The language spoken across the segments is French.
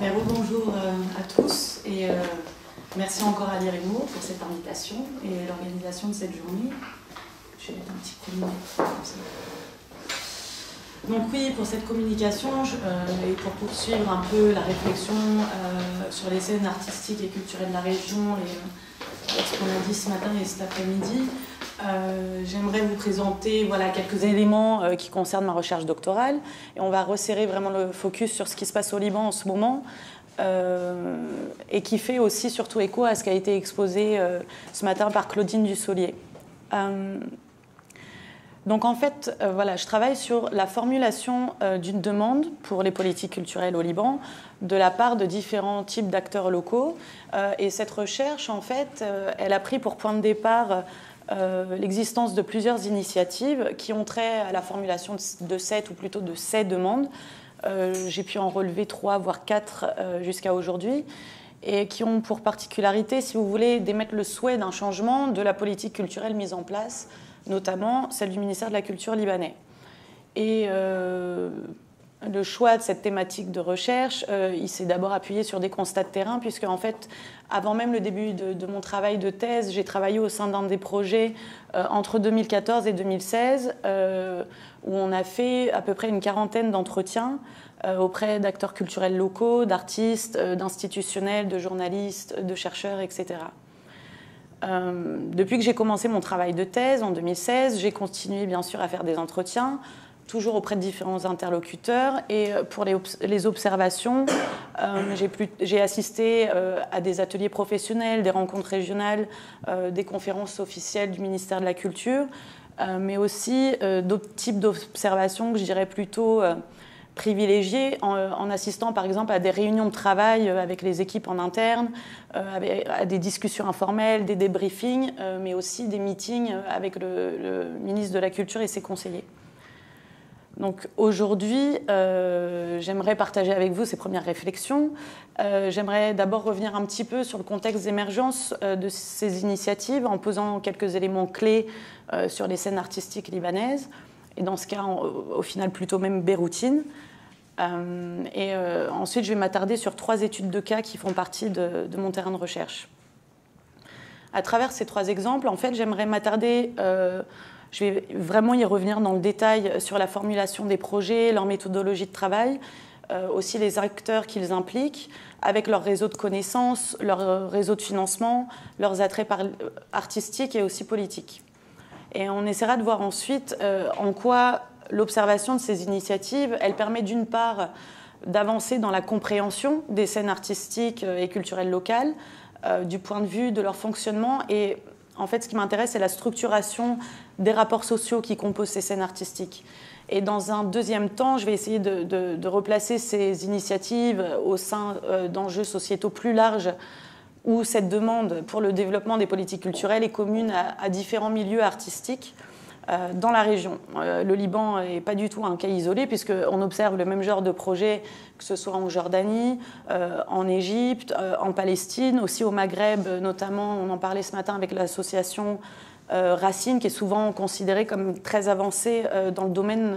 Bien, bonjour à tous et merci encore à l'IREMO pour cette invitation et l'organisation de cette journée. Je vais mettre un petit chronomètre comme ça. Donc oui, pour cette communication et pour poursuivre un peu la réflexion sur les scènes artistiques et culturelles de la région et ce qu'on a dit ce matin et cet après-midi, j'aimerais vous présenter quelques éléments qui concernent ma recherche doctorale et on va resserrer vraiment le focus sur ce qui se passe au Liban en ce moment et qui fait aussi surtout écho à ce qui a été exposé ce matin par Claudine Dussolier. Donc en fait, je travaille sur la formulation d'une demande pour les politiques culturelles au Liban de la part de différents types d'acteurs locaux. Et cette recherche, en fait, elle a pris pour point de départ l'existence de plusieurs initiatives qui ont trait à la formulation de cette, ou plutôt de ces demandes. J'ai pu en relever 3, voire 4 jusqu'à aujourd'hui, et qui ont pour particularité, si vous voulez, d'émettre le souhait d'un changement de la politique culturelle mise en place, notamment celle du ministère de la Culture libanais. Et le choix de cette thématique de recherche, il s'est d'abord appuyé sur des constats de terrain, puisque en fait, avant même le début de mon travail de thèse, j'ai travaillé au sein d'un des projets entre 2014 et 2016, où on a fait à peu près une quarantaine d'entretiens auprès d'acteurs culturels locaux, d'artistes, d'institutionnels, de journalistes, de chercheurs, etc. Depuis que j'ai commencé mon travail de thèse en 2016, j'ai continué bien sûr à faire des entretiens, toujours auprès de différents interlocuteurs. Et pour les observations, j'ai assisté à des ateliers professionnels, des rencontres régionales, des conférences officielles du ministère de la Culture, mais aussi d'autres types d'observations que je dirais plutôt privilégiés en assistant par exemple à des réunions de travail avec les équipes en interne, à des discussions informelles, des débriefings, mais aussi des meetings avec le ministre de la Culture et ses conseillers. Donc aujourd'hui, j'aimerais partager avec vous ces premières réflexions. J'aimerais d'abord revenir un petit peu sur le contexte d'émergence de ces initiatives en posant quelques éléments clés sur les scènes artistiques libanaises, et dans ce cas, au final, plutôt même beyroutines. Ensuite, je vais m'attarder sur 3 études de cas qui font partie de mon terrain de recherche. À travers ces 3 exemples, en fait, j'aimerais m'attarder, je vais vraiment y revenir dans le détail sur la formulation des projets, leur méthodologie de travail, aussi les acteurs qu'ils impliquent, avec leur réseau de connaissances, leur réseau de financement, leurs attraits artistiques et aussi politiques. Et on essaiera de voir ensuite en quoi l'observation de ces initiatives, elle permet d'une part d'avancer dans la compréhension des scènes artistiques et culturelles locales, du point de vue de leur fonctionnement. Et en fait, ce qui m'intéresse, c'est la structuration des rapports sociaux qui composent ces scènes artistiques. Et dans un deuxième temps, je vais essayer de replacer ces initiatives au sein d'enjeux sociétaux plus larges, où cette demande pour le développement des politiques culturelles est commune à différents milieux artistiques dans la région. Le Liban n'est pas du tout un cas isolé, puisqu'on observe le même genre de projet, que ce soit en Jordanie, en Égypte, en Palestine, aussi au Maghreb, notamment, on en parlait ce matin avec l'association Racine, qui est souvent considérée comme très avancée dans le domaine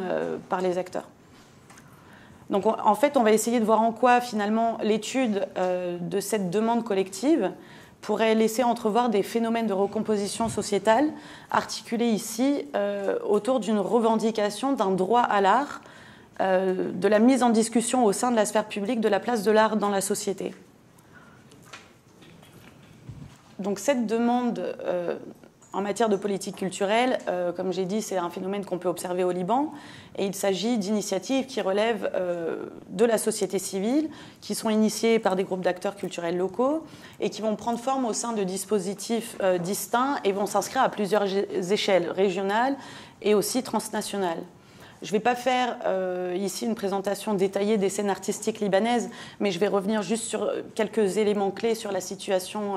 par les acteurs. Donc en fait, on va essayer de voir en quoi, finalement, l'étude de cette demande collective pourrait laisser entrevoir des phénomènes de recomposition sociétale articulés ici autour d'une revendication d'un droit à l'art, de la mise en discussion au sein de la sphère publique de la place de l'art dans la société. Donc cette demande en matière de politique culturelle, comme j'ai dit, c'est un phénomène qu'on peut observer au Liban, et il s'agit d'initiatives qui relèvent de la société civile, qui sont initiées par des groupes d'acteurs culturels locaux, et qui vont prendre forme au sein de dispositifs distincts et vont s'inscrire à plusieurs échelles, régionales et aussi transnationales. Je ne vais pas faire ici une présentation détaillée des scènes artistiques libanaises, mais je vais revenir juste sur quelques éléments clés sur la situation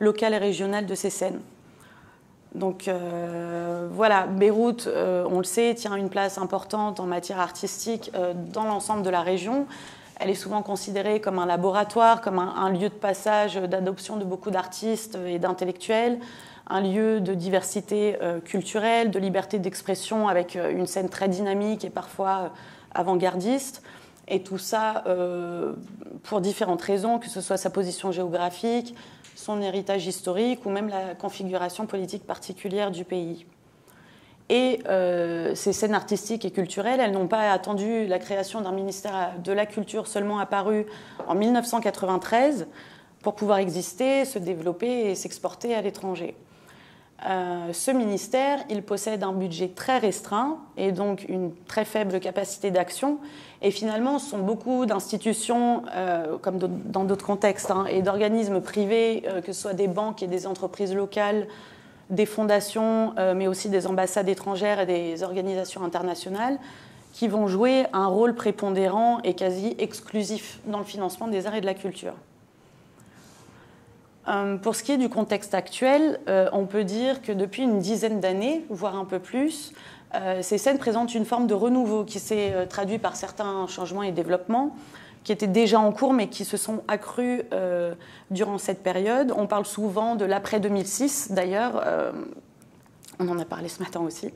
locale et régionale de ces scènes. Donc voilà, Beyrouth, on le sait, tient une place importante en matière artistique dans l'ensemble de la région. Elle est souvent considérée comme un laboratoire, comme un lieu de passage, d'adoption de beaucoup d'artistes et d'intellectuels, un lieu de diversité culturelle, de liberté d'expression avec une scène très dynamique et parfois avant-gardiste. Et tout ça pour différentes raisons, que ce soit sa position géographique, son héritage historique ou même la configuration politique particulière du pays. Et ces scènes artistiques et culturelles, elles n'ont pas attendu la création d'un ministère de la Culture seulement apparu en 1993 pour pouvoir exister, se développer et s'exporter à l'étranger. Ce ministère, il possède un budget très restreint et donc une très faible capacité d'action. Et finalement, ce sont beaucoup d'institutions, comme dans d'autres contextes, et d'organismes privés, que ce soit des banques et des entreprises locales, des fondations, mais aussi des ambassades étrangères et des organisations internationales, qui vont jouer un rôle prépondérant et quasi exclusif dans le financement des arts et de la culture. Pour ce qui est du contexte actuel, on peut dire que depuis une dizaine d'années, voire un peu plus, ces scènes présentent une forme de renouveau qui s'est traduit par certains changements et développements qui étaient déjà en cours mais qui se sont accrus durant cette période. On parle souvent de l'après 2006 d'ailleurs, on en a parlé ce matin aussi.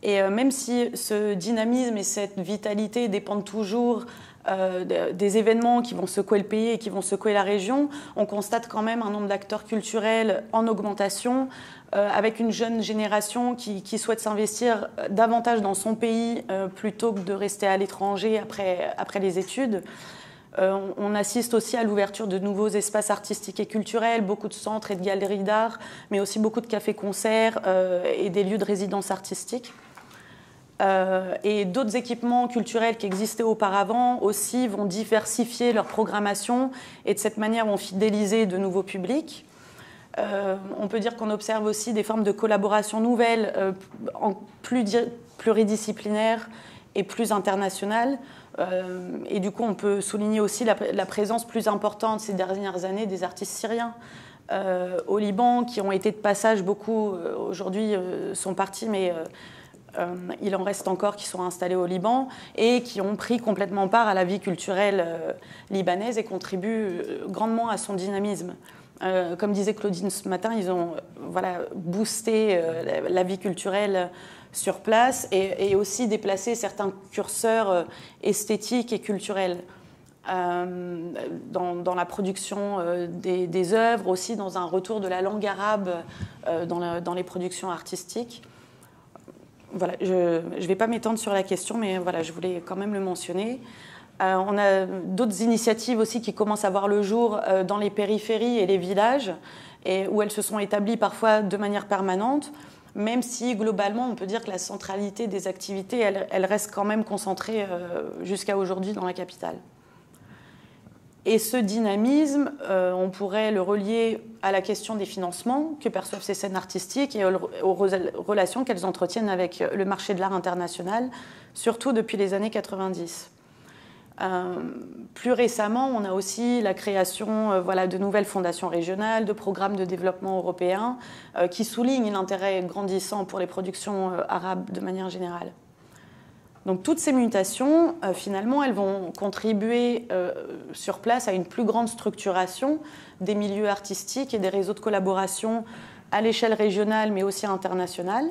Et même si ce dynamisme et cette vitalité dépendent toujours des événements qui vont secouer le pays et qui vont secouer la région, on constate quand même un nombre d'acteurs culturels en augmentation, avec une jeune génération qui souhaite s'investir davantage dans son pays plutôt que de rester à l'étranger après les études. On assiste aussi à l'ouverture de nouveaux espaces artistiques et culturels, beaucoup de centres et de galeries d'art, mais aussi beaucoup de cafés-concerts et des lieux de résidence artistique. Et d'autres équipements culturels qui existaient auparavant aussi vont diversifier leur programmation et de cette manière vont fidéliser de nouveaux publics. On peut dire qu'on observe aussi des formes de collaboration nouvelles, pluridisciplinaires et plus internationales. Et du coup, on peut souligner aussi la présence plus importante ces dernières années des artistes syriens au Liban, qui ont été de passage beaucoup, aujourd'hui sont partis, mais il en reste encore qui sont installés au Liban et qui ont pris complètement part à la vie culturelle libanaise et contribuent grandement à son dynamisme. Comme disait Claudine ce matin, ils ont boosté la vie culturelle sur place et aussi déplacé certains curseurs esthétiques et culturels dans la production des œuvres, aussi dans un retour de la langue arabe dans les productions artistiques. Voilà, je ne vais pas m'étendre sur la question, mais voilà, je voulais quand même le mentionner. On a d'autres initiatives aussi qui commencent à voir le jour dans les périphéries et les villages, où elles se sont établies parfois de manière permanente, même si globalement on peut dire que la centralité des activités, elle reste quand même concentrée jusqu'à aujourd'hui dans la capitale. Et ce dynamisme, on pourrait le relier à la question des financements que perçoivent ces scènes artistiques et aux relations qu'elles entretiennent avec le marché de l'art international, surtout depuis les années 90. Plus récemment, on a aussi la création de nouvelles fondations régionales, de programmes de développement européens qui soulignent l'intérêt grandissant pour les productions arabes de manière générale. Donc toutes ces mutations, finalement, elles vont contribuer sur place à une plus grande structuration des milieux artistiques et des réseaux de collaboration à l'échelle régionale, mais aussi internationale.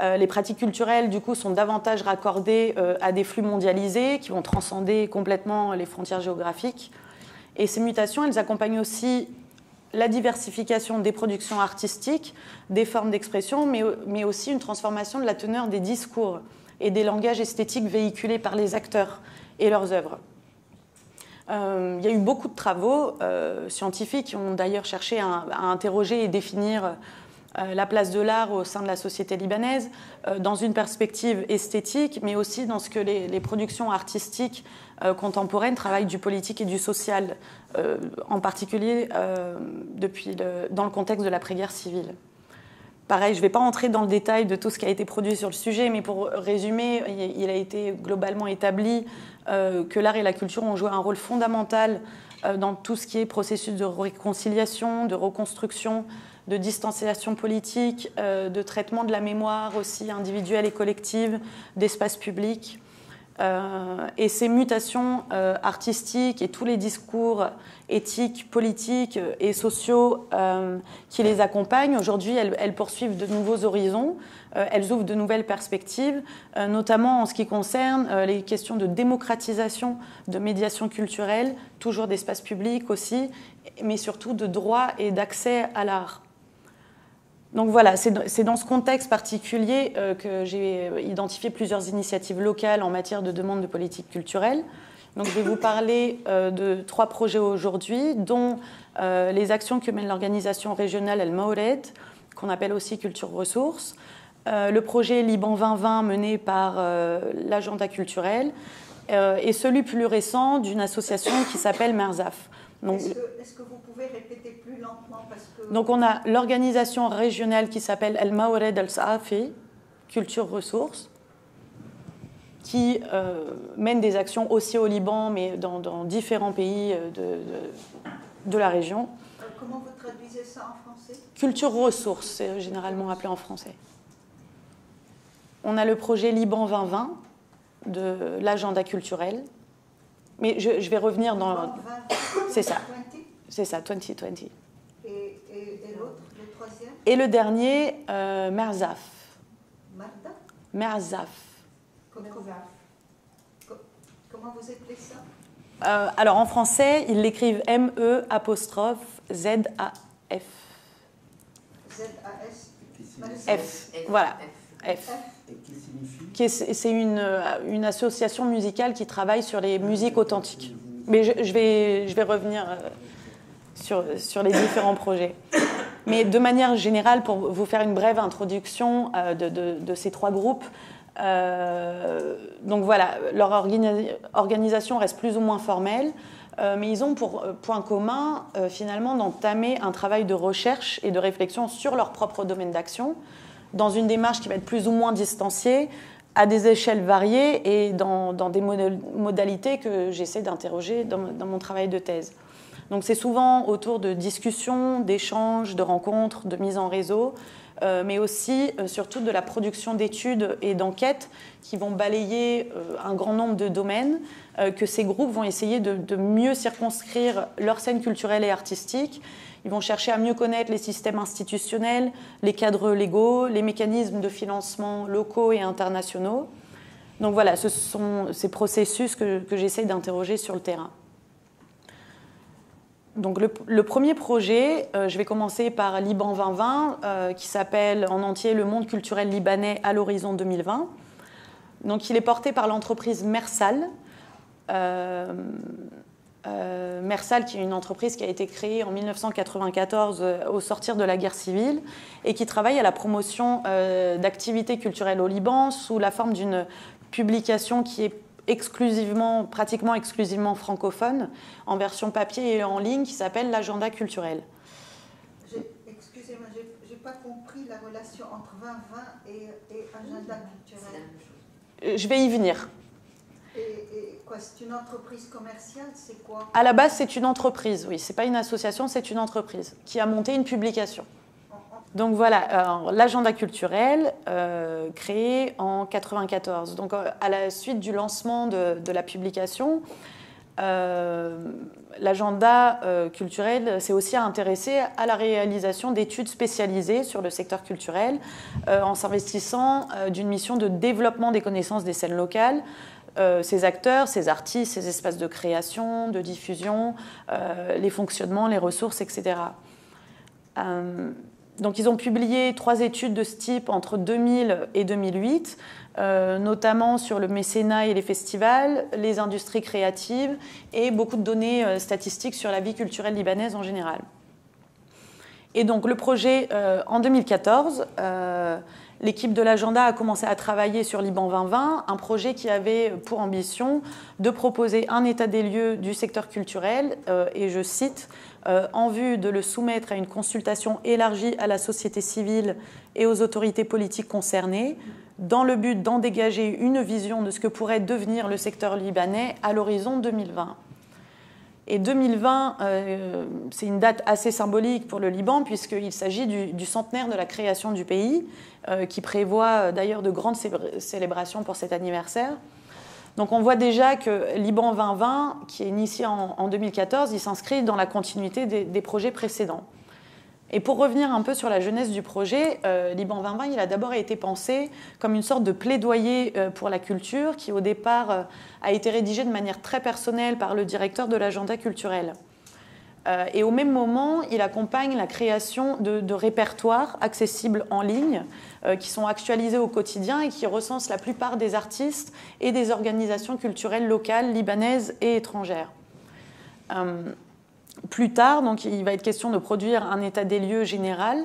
Les pratiques culturelles, du coup, sont davantage raccordées à des flux mondialisés qui vont transcender complètement les frontières géographiques. Et ces mutations, elles accompagnent aussi la diversification des productions artistiques, des formes d'expression, mais aussi une transformation de la teneur des discours et des langages esthétiques véhiculés par les acteurs et leurs œuvres. Il y a eu beaucoup de travaux scientifiques qui ont d'ailleurs cherché à interroger et définir la place de l'art au sein de la société libanaise, dans une perspective esthétique, mais aussi dans ce que les productions artistiques contemporaines travaillent du politique et du social, en particulier dans le contexte de l'après-guerre civile. Pareil, je ne vais pas entrer dans le détail de tout ce qui a été produit sur le sujet, mais pour résumer, il a été globalement établi que l'art et la culture ont joué un rôle fondamental dans tout ce qui est processus de réconciliation, de reconstruction, de distanciation politique, de traitement de la mémoire aussi individuelle et collective, d'espace public. Et ces mutations artistiques et tous les discours éthiques, politiques et sociaux qui les accompagnent, aujourd'hui, elles poursuivent de nouveaux horizons, elles ouvrent de nouvelles perspectives, notamment en ce qui concerne les questions de démocratisation, de médiation culturelle, toujours d'espace public aussi, mais surtout de droit et d'accès à l'art. Donc voilà, c'est dans ce contexte particulier que j'ai identifié plusieurs initiatives locales en matière de demande de politique culturelle. Donc je vais vous parler de 3 projets aujourd'hui, dont les actions que mène l'organisation régionale El Mawred, qu'on appelle aussi Culture Ressources, le projet Liban 2020 mené par l'agenda culturel, et celui plus récent d'une association qui s'appelle Merzaf. Est-ce que vous pouvez répéter plus lentement parce que... Donc on a l'organisation régionale qui s'appelle El Mawred El Saafi, Culture Ressources, qui mène des actions aussi au Liban, mais dans différents pays de la région. Comment vous traduisez ça en français? Culture Ressources, c'est généralement appelé en français. On a le projet Liban 2020 de l'agenda culturel. Mais je vais revenir dans... C'est ça. C'est ça, 2020. Et l'autre, le troisième? Et le dernier, Merzaf. Marda? Merzaf. Comment vous appelez ça? Alors en français, ils l'écrivent M-E-Z-A-F. Z-A-S? F. Voilà. F. C'est une association musicale qui travaille sur les musiques authentiques. Mais je vais revenir sur les différents projets. Mais de manière générale, pour vous faire une brève introduction de ces 3 groupes, donc voilà, leur organisation reste plus ou moins formelle, mais ils ont pour point commun finalement d'entamer un travail de recherche et de réflexion sur leur propre domaine d'action, dans une démarche qui va être plus ou moins distanciée, à des échelles variées et dans des modalités que j'essaie d'interroger dans mon travail de thèse. Donc c'est souvent autour de discussions, d'échanges, de rencontres, de mise en réseau, mais aussi surtout de la production d'études et d'enquêtes qui vont balayer un grand nombre de domaines, que ces groupes vont essayer de mieux circonscrire leur scène culturelle et artistique. Ils vont chercher à mieux connaître les systèmes institutionnels, les cadres légaux, les mécanismes de financement locaux et internationaux. Donc voilà, ce sont ces processus que j'essaie d'interroger sur le terrain. Donc le premier projet, je vais commencer par Liban 2020, qui s'appelle en entier Le monde culturel libanais à l'horizon 2020. Donc il est porté par l'entreprise Mersal. Mersal, qui est une entreprise qui a été créée en 1994 au sortir de la guerre civile et qui travaille à la promotion d'activités culturelles au Liban sous la forme d'une publication qui est pratiquement exclusivement francophone, en version papier et en ligne, qui s'appelle l'agenda culturel. Excusez-moi, je n'ai pas compris la relation entre 2020 et agenda culturel. Je vais y venir. Et quoi, c'est une entreprise commerciale, c'est quoi? À la base, c'est une entreprise, oui. Ce n'est pas une association, c'est une entreprise qui a monté une publication. Donc voilà, l'agenda culturel créé en 1994. Donc à la suite du lancement de la publication, l'agenda culturel s'est aussi intéressé à la réalisation d'études spécialisées sur le secteur culturel en s'investissant d'une mission de développement des connaissances des scènes locales, ces acteurs, ces artistes, ces espaces de création, de diffusion, les fonctionnements, les ressources, etc. Donc ils ont publié 3 études de ce type entre 2000 et 2008, notamment sur le mécénat et les festivals, les industries créatives et beaucoup de données statistiques sur la vie culturelle libanaise en général. Et donc le projet, en 2014, l'équipe de l'agenda a commencé à travailler sur Liban 2020, un projet qui avait pour ambition de proposer un état des lieux du secteur culturel, et je cite, en vue de le soumettre à une consultation élargie à la société civile et aux autorités politiques concernées, dans le but d'en dégager une vision de ce que pourrait devenir le secteur libanais à l'horizon 2020. Et 2020, c'est une date assez symbolique pour le Liban, puisqu'il s'agit du centenaire de la création du pays, qui prévoit d'ailleurs de grandes célébrations pour cet anniversaire. Donc on voit déjà que Liban 2020, qui est initié en 2014, il s'inscrit dans la continuité des projets précédents. Et pour revenir un peu sur la jeunesse du projet, Liban 2020, il a d'abord été pensé comme une sorte de plaidoyer pour la culture qui, au départ, a été rédigé de manière très personnelle par le directeur de l'agenda culturel. Et au même moment, il accompagne la création de répertoires accessibles en ligne qui sont actualisés au quotidien et qui recensent la plupart des artistes et des organisations culturelles locales, libanaises et étrangères. Plus tard, donc, il va être question de produire un état des lieux général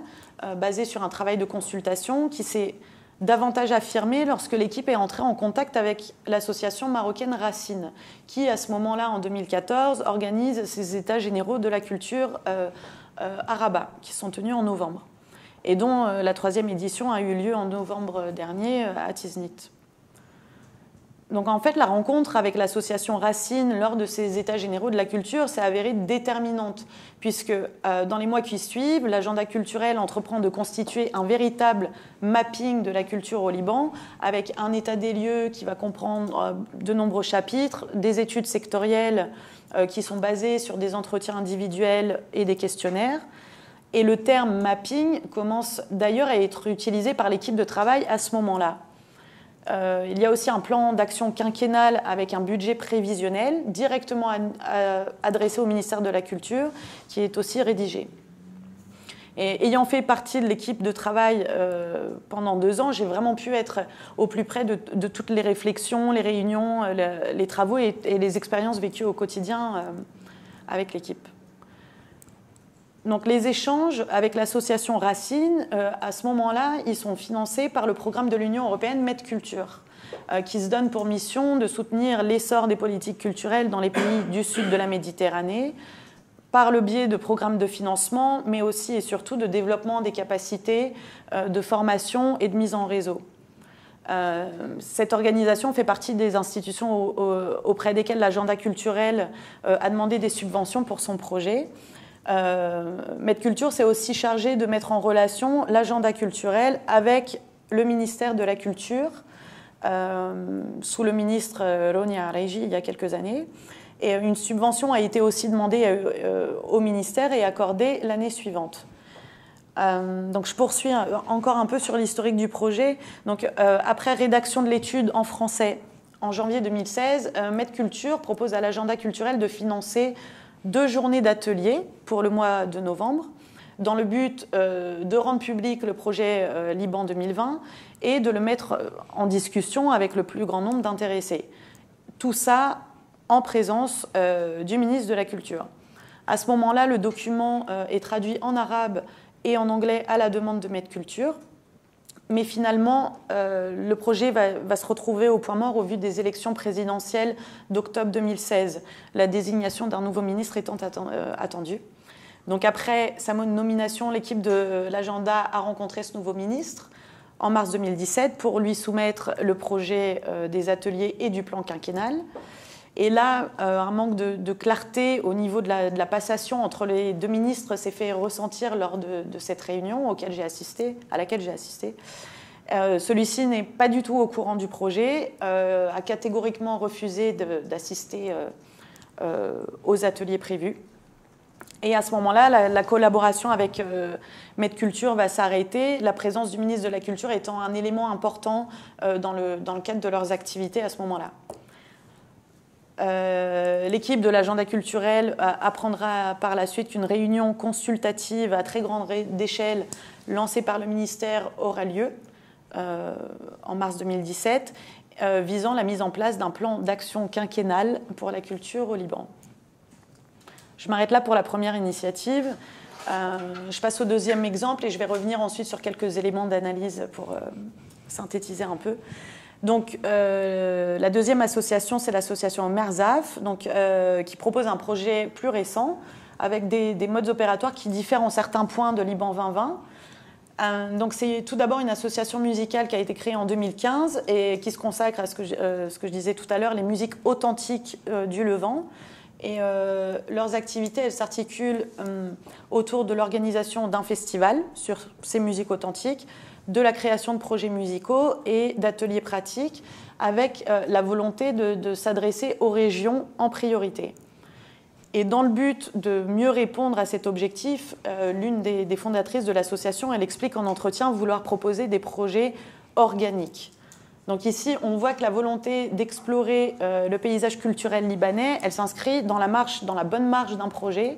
basé sur un travail de consultation qui s'est davantage affirmé lorsque l'équipe est entrée en contact avec l'association marocaine Racine, qui, à ce moment-là, en 2014, organise ces états généraux de la culture à Rabat, qui sont tenus en novembre, et dont la 3e édition a eu lieu en novembre dernier à Tiznit. Donc en fait, la rencontre avec l'association Racine lors de ces états généraux de la culture s'est avérée déterminante, puisque dans les mois qui suivent, l'agenda culturel entreprend de constituer un véritable mapping de la culture au Liban, avec un état des lieux qui va comprendre de nombreux chapitres, des études sectorielles qui sont basées sur des entretiens individuels et des questionnaires. Et le terme mapping commence d'ailleurs à être utilisé par l'équipe de travail à ce moment-là. Il y a aussi un plan d'action quinquennal avec un budget prévisionnel directement adressé au ministère de la Culture qui est aussi rédigé. Et ayant fait partie de l'équipe de travail pendant 2 ans, j'ai vraiment pu être au plus près de toutes les réflexions, les réunions, les travaux et les expériences vécues au quotidien avec l'équipe. Donc les échanges avec l'association Racine, à ce moment-là, ils sont financés par le programme de l'Union européenne MedCulture, qui se donne pour mission de soutenir l'essor des politiques culturelles dans les pays du sud de la Méditerranée, par le biais de programmes de financement, mais aussi et surtout de développement des capacités, de formation et de mise en réseau. Cette organisation fait partie des institutions auprès desquelles l'agenda culturel a demandé des subventions pour son projet. MedCulture s'est aussi chargé de mettre en relation l'agenda culturel avec le ministère de la Culture, sous le ministre Roni Areji il y a quelques années. Et une subvention a été aussi demandée au ministère et accordée l'année suivante. Donc je poursuis encore un peu sur l'historique du projet. Donc, après rédaction de l'étude en français en janvier 2016, MedCulture propose à l'agenda culturel de financer 2 journées d'ateliers pour le mois de novembre, dans le but de rendre public le projet Liban 2020 et de le mettre en discussion avec le plus grand nombre d'intéressés. Tout ça en présence du ministre de la Culture. À ce moment-là, le document est traduit en arabe et en anglais à la demande de MedCulture. Mais finalement, le projet va se retrouver au point mort au vu des élections présidentielles d'octobre 2016, la désignation d'un nouveau ministre étant attendue. Donc après sa nomination, l'équipe de l'agenda a rencontré ce nouveau ministre en mars 2017 pour lui soumettre le projet des ateliers et du plan quinquennal. Et là, un manque de clarté au niveau de la passation entre les 2 ministres s'est fait ressentir lors de cette réunion à laquelle j'ai assisté. Celui-ci n'est pas du tout au courant du projet, a catégoriquement refusé d'assister aux ateliers prévus. Et à ce moment-là, la collaboration avec MedCulture va s'arrêter, la présence du ministre de la Culture étant un élément important dans le cadre de leurs activités à ce moment-là. L'équipe de l'agenda culturel apprendra par la suite qu'une réunion consultative à très grande échelle lancée par le ministère aura lieu en mars 2017, visant la mise en place d'un plan d'action quinquennal pour la culture au Liban. Je m'arrête là pour la première initiative. Je passe au 2e exemple et je vais revenir ensuite sur quelques éléments d'analyse pour synthétiser un peu. Donc, la 2e association, c'est l'association Merzaf, qui propose un projet plus récent avec des modes opératoires qui diffèrent en certains points de Liban 2020. Donc, c'est tout d'abord une association musicale qui a été créée en 2015 et qui se consacre à ce que je disais tout à l'heure, les musiques authentiques du Levant. Et leurs activités, elles s'articulent autour de l'organisation d'un festival sur ces musiques authentiques, de la création de projets musicaux et d'ateliers pratiques avec la volonté de s'adresser aux régions en priorité. Et dans le but de mieux répondre à cet objectif, l'une des fondatrices de l'association, elle explique en entretien vouloir proposer des projets organiques. Donc ici, on voit que la volonté d'explorer le paysage culturel libanais, elle s'inscrit dans la bonne marche d'un projet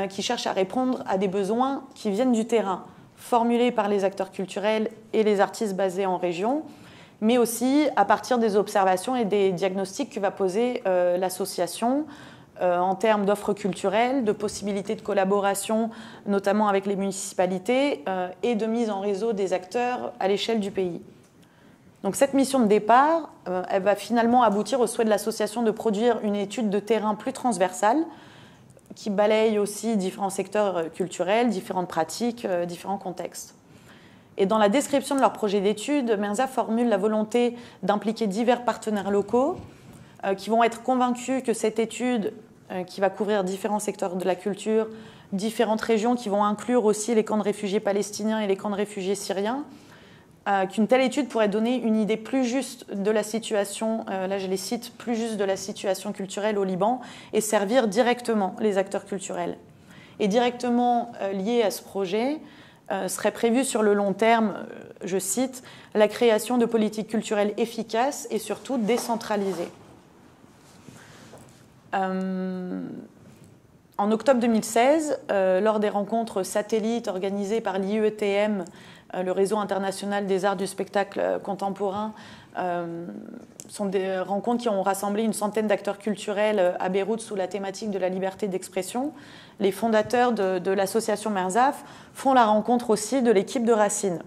qui cherche à répondre à des besoins qui viennent du terrain, formulés par les acteurs culturels et les artistes basés en région, mais aussi à partir des observations et des diagnostics que va poser l'association en termes d'offres culturelles, de possibilités de collaboration, notamment avec les municipalités, et de mise en réseau des acteurs à l'échelle du pays. Donc cette mission de départ, elle va finalement aboutir au souhait de l'association de produire une étude de terrain plus transversale, qui balaye aussi différents secteurs culturels, différentes pratiques, différents contextes. Et dans la description de leur projet d'étude, Merzaf formule la volonté d'impliquer divers partenaires locaux qui vont être convaincus que cette étude, qui va couvrir différents secteurs de la culture, différentes régions qui vont inclure aussi les camps de réfugiés palestiniens et les camps de réfugiés syriens, qu'une telle étude pourrait donner une idée plus juste de la situation, là je les cite, plus juste de la situation culturelle au Liban et servir directement les acteurs culturels. Et directement lié à ce projet, serait prévu sur le long terme, je cite, la création de politiques culturelles efficaces et surtout décentralisées. En octobre 2016, lors des rencontres satellites organisées par l'IETM, le réseau international des arts du spectacle contemporain, sont des rencontres qui ont rassemblé une centaine d'acteurs culturels à Beyrouth sous la thématique de la liberté d'expression. Les fondateurs de l'association Merzaf font la rencontre aussi de l'équipe de Racine.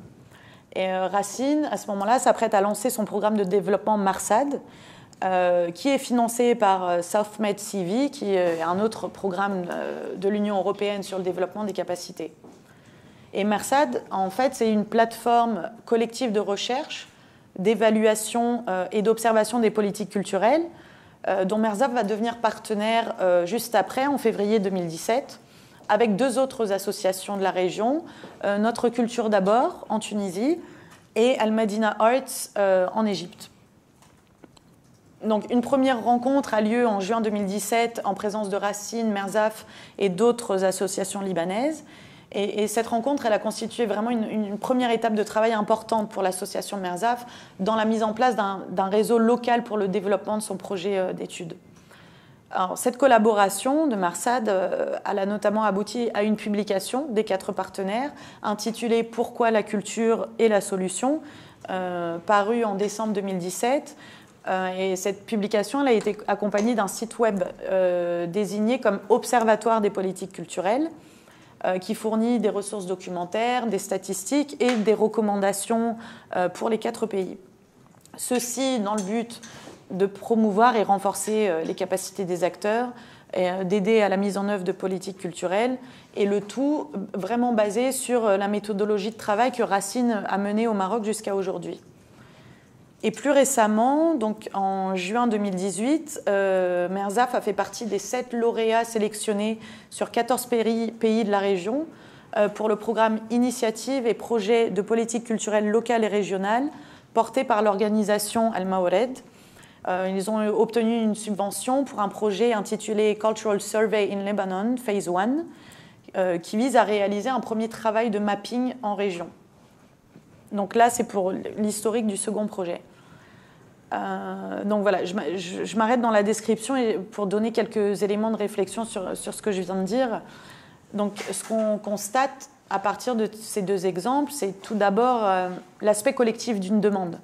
Et Racine, à ce moment-là, s'apprête à lancer son programme de développement Marsad, qui est financé par SouthMed CV, qui est un autre programme de l'Union européenne sur le développement des capacités. Et Marsad, en fait, c'est une plateforme collective de recherche, d'évaluation et d'observation des politiques culturelles, dont Merzaf va devenir partenaire juste après, en février 2017, avec deux autres associations de la région, Notre Culture d'abord, en Tunisie, et Al-Madina Arts en Égypte. Donc, une première rencontre a lieu en juin 2017 en présence de Racine, Merzaf et d'autres associations libanaises. Et cette rencontre, elle a constitué vraiment une première étape de travail importante pour l'association Merzaf dans la mise en place d'un réseau local pour le développement de son projet d'études. Alors, cette collaboration de Marsad, elle a notamment abouti à une publication des 4 partenaires intitulée « Pourquoi la culture et la solution », parue en décembre 2017. Et cette publication elle a été accompagnée d'un site web désigné comme Observatoire des politiques culturelles, qui fournit des ressources documentaires, des statistiques et des recommandations pour les 4 pays. Ceci dans le but de promouvoir et renforcer les capacités des acteurs, d'aider à la mise en œuvre de politiques culturelles, et le tout vraiment basé sur la méthodologie de travail que Racine a menée au Maroc jusqu'à aujourd'hui. Et plus récemment, donc en juin 2018, Merzaf a fait partie des 7 lauréats sélectionnés sur 14 pays de la région pour le programme Initiatives et projets de politique culturelle locale et régionale porté par l'organisation Al-Maoured. Ils ont obtenu une subvention pour un projet intitulé Cultural Survey in Lebanon, Phase 1, qui vise à réaliser un premier travail de mapping en région. Donc là, c'est pour l'historique du second projet. Donc voilà, je m'arrête dans la description pour donner quelques éléments de réflexion sur ce que je viens de dire. Donc ce qu'on constate à partir de ces 2 exemples, c'est tout d'abord l'aspect collectif d'une demande.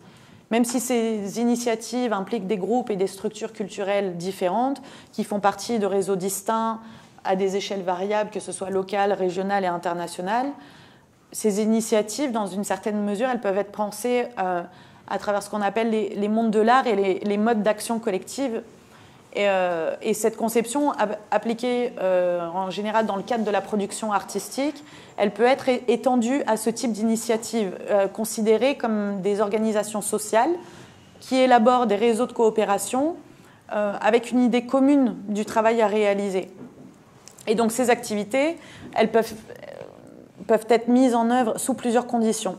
Même si ces initiatives impliquent des groupes et des structures culturelles différentes, qui font partie de réseaux distincts à des échelles variables, que ce soit locales, régionales et internationales, ces initiatives, dans une certaine mesure, elles peuvent être pensées à travers ce qu'on appelle les mondes de l'art et les modes d'action collective. Et cette conception, appliquée en général dans le cadre de la production artistique, elle peut être étendue à ce type d'initiatives, considérées comme des organisations sociales qui élaborent des réseaux de coopération avec une idée commune du travail à réaliser. Et donc ces activités, elles peuvent être mises en œuvre sous plusieurs conditions.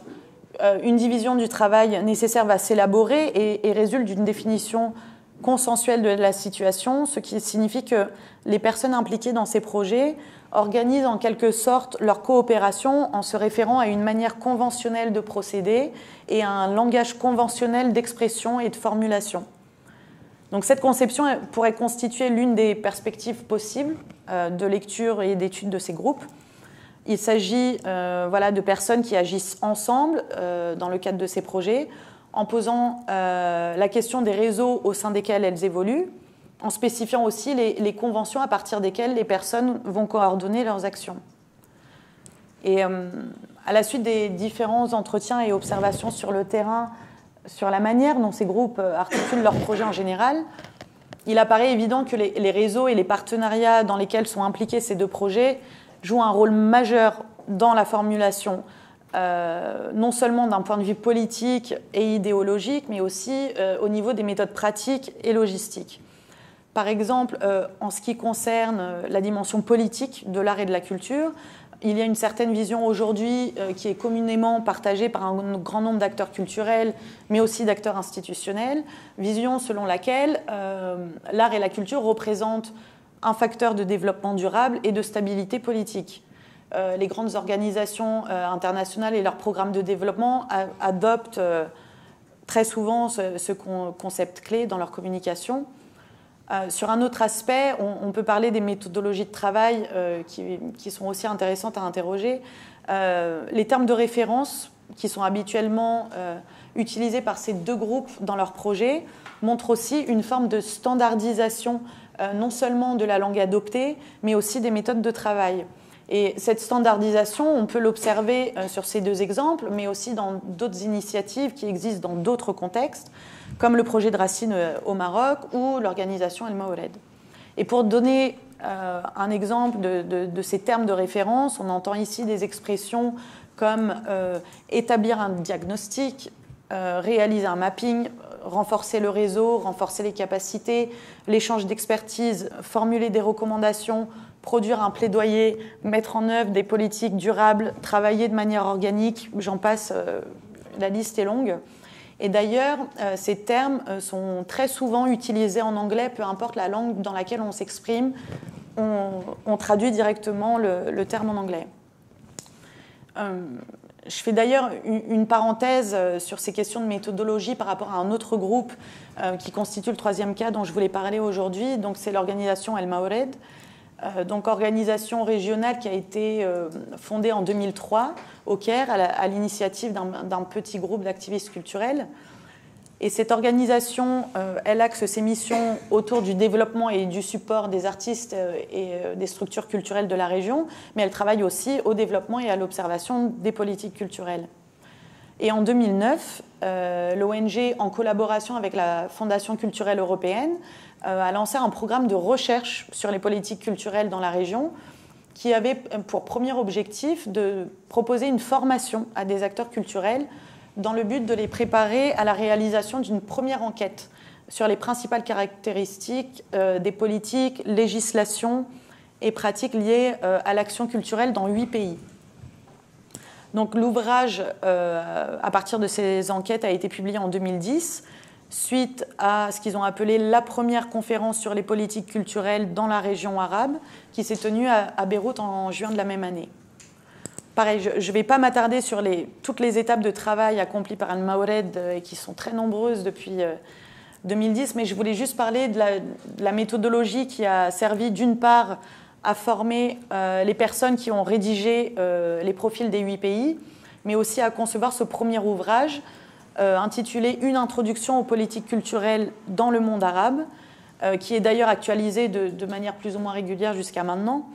une division du travail nécessaire va s'élaborer et résulte d'une définition consensuelle de la situation, ce qui signifie que les personnes impliquées dans ces projets organisent en quelque sorte leur coopération en se référant à une manière conventionnelle de procéder et à un langage conventionnel d'expression et de formulation. Donc cette conception pourrait constituer l'une des perspectives possibles de lecture et d'étude de ces groupes. Il s'agit de personnes qui agissent ensemble dans le cadre de ces projets, en posant la question des réseaux au sein desquels elles évoluent, en spécifiant aussi les conventions à partir desquelles les personnes vont coordonner leurs actions. Et à la suite des différents entretiens et observations sur le terrain, sur la manière dont ces groupes articulent leurs projets en général, il apparaît évident que les réseaux et les partenariats dans lesquels sont impliqués ces deux projets jouent un rôle majeur dans la formulation, non seulement d'un point de vue politique et idéologique, mais aussi au niveau des méthodes pratiques et logistiques. Par exemple, en ce qui concerne la dimension politique de l'art et de la culture, il y a une certaine vision aujourd'hui qui est communément partagée par un grand nombre d'acteurs culturels, mais aussi d'acteurs institutionnels, vision selon laquelle l'art et la culture représentent un facteur de développement durable et de stabilité politique. Les grandes organisations internationales et leurs programmes de développement adoptent très souvent ce concept clé dans leur communication. Sur un autre aspect, on peut parler des méthodologies de travail qui sont aussi intéressantes à interroger. Les termes de référence qui sont habituellement utilisés par ces deux groupes dans leurs projets montrent aussi une forme de standardisation non seulement de la langue adoptée, mais aussi des méthodes de travail. Et cette standardisation, on peut l'observer sur ces deux exemples, mais aussi dans d'autres initiatives qui existent dans d'autres contextes, comme le projet de Racine au Maroc ou l'organisation El Maored. Et pour donner un exemple de ces termes de référence, on entend ici des expressions comme établir un diagnostic, réaliser un mapping, renforcer le réseau, renforcer les capacités, l'échange d'expertise, formuler des recommandations, produire un plaidoyer, mettre en œuvre des politiques durables, travailler de manière organique, j'en passe, la liste est longue. Et d'ailleurs, ces termes sont très souvent utilisés en anglais, peu importe la langue dans laquelle on s'exprime, on traduit directement le terme en anglais. Je fais d'ailleurs une parenthèse sur ces questions de méthodologie par rapport à un autre groupe qui constitue le troisième cas dont je voulais parler aujourd'hui. Donc, c'est l'organisation El Maored, donc organisation régionale qui a été fondée en 2003 au Caire à l'initiative d'un petit groupe d'activistes culturels. Et cette organisation, elle axe ses missions autour du développement et du support des artistes et des structures culturelles de la région, mais elle travaille aussi au développement et à l'observation des politiques culturelles. Et en 2009, l'ONG, en collaboration avec la Fondation culturelle européenne, a lancé un programme de recherche sur les politiques culturelles dans la région qui avait pour premier objectif de proposer une formation à des acteurs culturels dans le but de les préparer à la réalisation d'une première enquête sur les principales caractéristiques des politiques, législations et pratiques liées à l'action culturelle dans 8 pays. Donc l'ouvrage, à partir de ces enquêtes, a été publié en 2010, suite à ce qu'ils ont appelé la première conférence sur les politiques culturelles dans la région arabe, qui s'est tenue à Beyrouth en juin de la même année. Pareil, je ne vais pas m'attarder sur toutes les étapes de travail accomplies par El Maored et qui sont très nombreuses depuis 2010, mais je voulais juste parler de la méthodologie qui a servi d'une part à former les personnes qui ont rédigé les profils des 8 pays, mais aussi à concevoir ce premier ouvrage intitulé « Une introduction aux politiques culturelles dans le monde arabe », qui est d'ailleurs actualisé de manière plus ou moins régulière jusqu'à maintenant.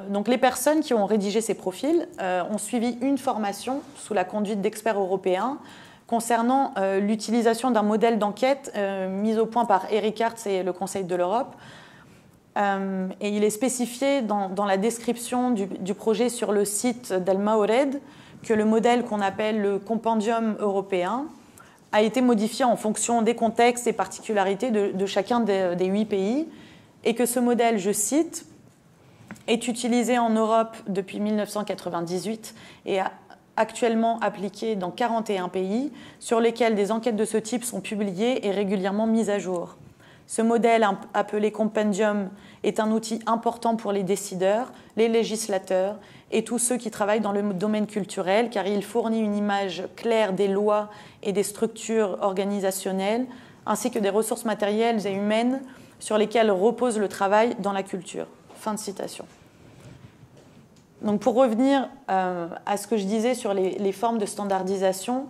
Donc les personnes qui ont rédigé ces profils ont suivi une formation sous la conduite d'experts européens concernant l'utilisation d'un modèle d'enquête mis au point par Eric Hartz et le Conseil de l'Europe. Et il est spécifié dans la description du projet sur le site d'El Maored que le modèle qu'on appelle le compendium européen a été modifié en fonction des contextes et particularités de chacun des 8 pays et que ce modèle, je cite, est utilisé en Europe depuis 1998 et actuellement appliquées dans 41 pays, sur lesquels des enquêtes de ce type sont publiées et régulièrement mises à jour. Ce modèle, appelé compendium, est un outil important pour les décideurs, les législateurs et tous ceux qui travaillent dans le domaine culturel, car il fournit une image claire des lois et des structures organisationnelles, ainsi que des ressources matérielles et humaines sur lesquelles repose le travail dans la culture. Fin de citation. Donc pour revenir à ce que je disais sur les formes de standardisation,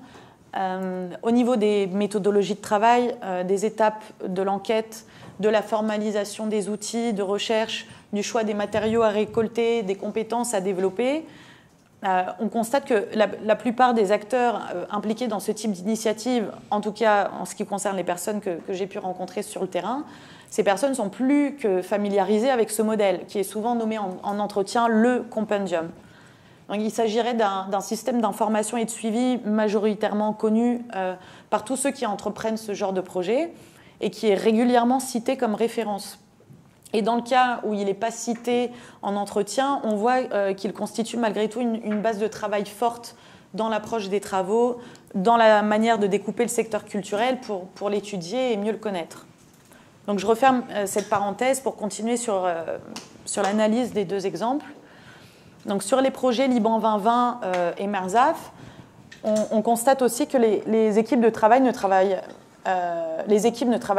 au niveau des méthodologies de travail, des étapes de l'enquête, de la formalisation des outils de recherche, du choix des matériaux à récolter, des compétences à développer, on constate que la plupart des acteurs impliqués dans ce type d'initiative, en tout cas en ce qui concerne les personnes que j'ai pu rencontrer sur le terrain, ces personnes sont plus que familiarisées avec ce modèle, qui est souvent nommé en entretien le compendium. Donc, il s'agirait d'un système d'information et de suivi majoritairement connu par tous ceux qui entreprennent ce genre de projet et qui est régulièrement cité comme référence. Et dans le cas où il n'est pas cité en entretien, on voit qu'il constitue malgré tout une base de travail forte dans l'approche des travaux, dans la manière de découper le secteur culturel pour l'étudier et mieux le connaître. Donc je referme cette parenthèse pour continuer sur l'analyse des deux exemples. Donc sur les projets Liban 2020 et MERSAF, on constate aussi que les équipes de travail ne travaillent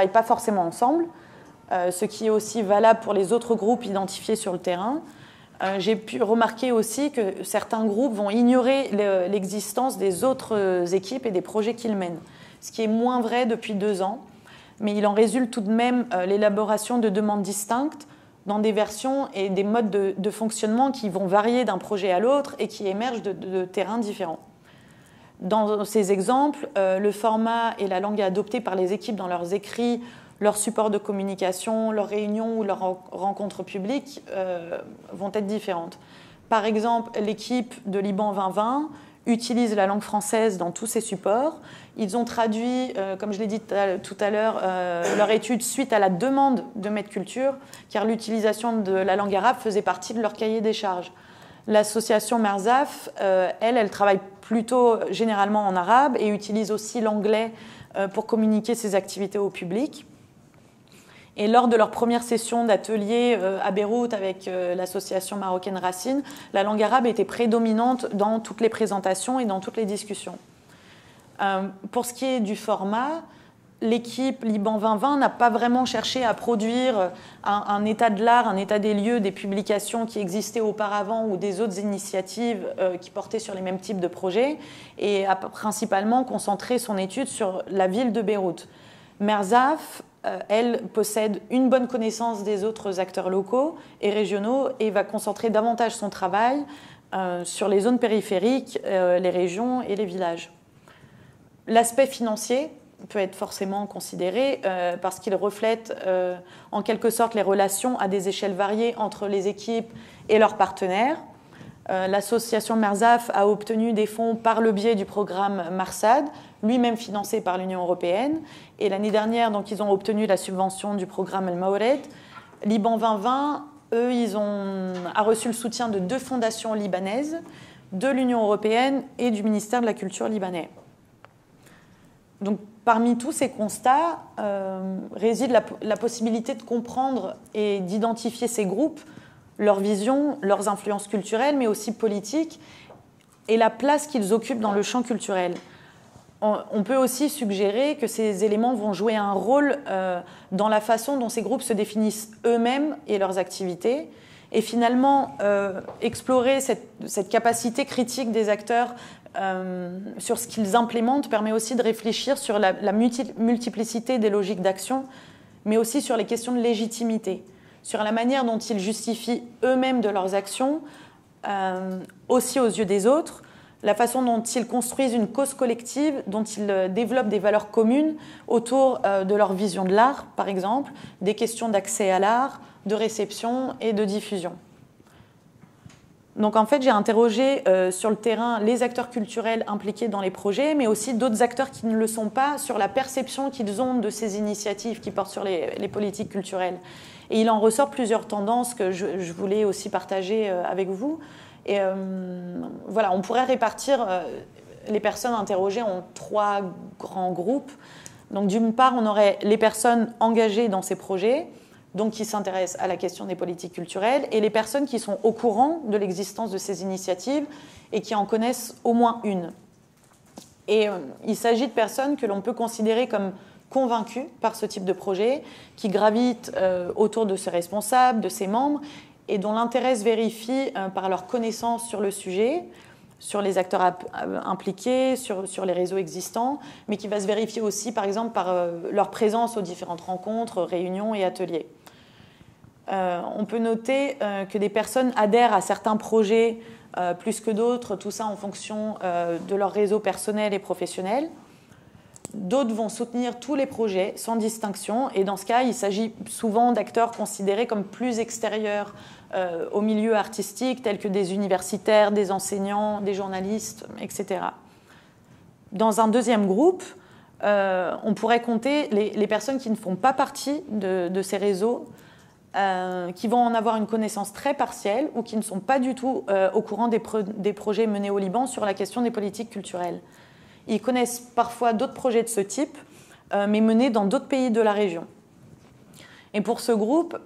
pas forcément ensemble, ce qui est aussi valable pour les autres groupes identifiés sur le terrain. J'ai pu remarquer aussi que certains groupes vont ignorer l'existence des autres équipes et des projets qu'ils mènent, ce qui est moins vrai depuis 2 ans. Mais il en résulte tout de même l'élaboration de demandes distinctes dans des versions et des modes de fonctionnement qui vont varier d'un projet à l'autre et qui émergent de terrains différents. Dans ces exemples, le format et la langue adoptés par les équipes dans leurs écrits, leurs supports de communication, leurs réunions ou leurs rencontres publiques vont être différentes. Par exemple, l'équipe de Liban 2020 utilise la langue française dans tous ses supports. Ils ont traduit, comme je l'ai dit tout à l'heure, leur étude suite à la demande de Maître Culture, car l'utilisation de la langue arabe faisait partie de leur cahier des charges. L'association MERSAF, elle travaille plutôt généralement en arabe et utilise aussi l'anglais pour communiquer ses activités au public. Et lors de leur première session d'atelier à Beyrouth avec l'association marocaine Racine, la langue arabe était prédominante dans toutes les présentations et dans toutes les discussions. Pour ce qui est du format, l'équipe Liban 2020 n'a pas vraiment cherché à produire un état de l'art, un état des lieux, des publications qui existaient auparavant ou des autres initiatives qui portaient sur les mêmes types de projets et a principalement concentré son étude sur la ville de Beyrouth. MERSAF, elle possède une bonne connaissance des autres acteurs locaux et régionaux et va concentrer davantage son travail sur les zones périphériques, les régions et les villages. L'aspect financier peut être forcément considéré parce qu'il reflète en quelque sorte les relations à des échelles variées entre les équipes et leurs partenaires. L'association MERSAF a obtenu des fonds par le biais du programme MARSAD, lui-même financé par l'Union européenne. Et l'année dernière, donc, ils ont obtenu la subvention du programme El Maoured. Liban 2020, eux, a reçu le soutien de 2 fondations libanaises, de l'Union européenne et du ministère de la Culture libanais. Donc, parmi tous ces constats réside la possibilité de comprendre et d'identifier ces groupes, leur vision, leurs influences culturelles, mais aussi politiques, et la place qu'ils occupent dans le champ culturel. On peut aussi suggérer que ces éléments vont jouer un rôle dans la façon dont ces groupes se définissent eux-mêmes et leurs activités, et finalement explorer cette capacité critique des acteurs sur ce qu'ils implémentent permet aussi de réfléchir sur la multiplicité des logiques d'action, mais aussi sur les questions de légitimité, sur la manière dont ils justifient eux-mêmes de leurs actions, aussi aux yeux des autres, la façon dont ils construisent une cause collective, dont ils développent des valeurs communes autour de leur vision de l'art, par exemple, des questions d'accès à l'art, de réception et de diffusion. Donc en fait, j'ai interrogé sur le terrain les acteurs culturels impliqués dans les projets, mais aussi d'autres acteurs qui ne le sont pas, sur la perception qu'ils ont de ces initiatives qui portent sur les politiques culturelles. Et il en ressort plusieurs tendances que je voulais aussi partager avec vous. Et voilà, on pourrait répartir les personnes interrogées en 3 grands groupes. Donc d'une part, on aurait les personnes engagées dans ces projets, donc qui s'intéressent à la question des politiques culturelles, et les personnes qui sont au courant de l'existence de ces initiatives et qui en connaissent au moins une. Et il s'agit de personnes que l'on peut considérer comme convaincus par ce type de projet, qui gravitent autour de ce responsable, de ses membres, et dont l'intérêt se vérifie par leur connaissance sur le sujet, sur les acteurs impliqués, sur les réseaux existants, mais qui va se vérifier aussi, par exemple, par leur présence aux différentes rencontres, réunions et ateliers. On peut noter que des personnes adhèrent à certains projets plus que d'autres, tout ça en fonction de leur réseau personnel et professionnel. D'autres vont soutenir tous les projets sans distinction, et dans ce cas, il s'agit souvent d'acteurs considérés comme plus extérieurs au milieu artistique, tels que des universitaires, des enseignants, des journalistes, etc. Dans un deuxième groupe, on pourrait compter les personnes qui ne font pas partie de ces réseaux, qui vont en avoir une connaissance très partielle ou qui ne sont pas du tout au courant des projets menés au Liban sur la question des politiques culturelles. Ils connaissent parfois d'autres projets de ce type, mais menés dans d'autres pays de la région. Et pour ce groupe,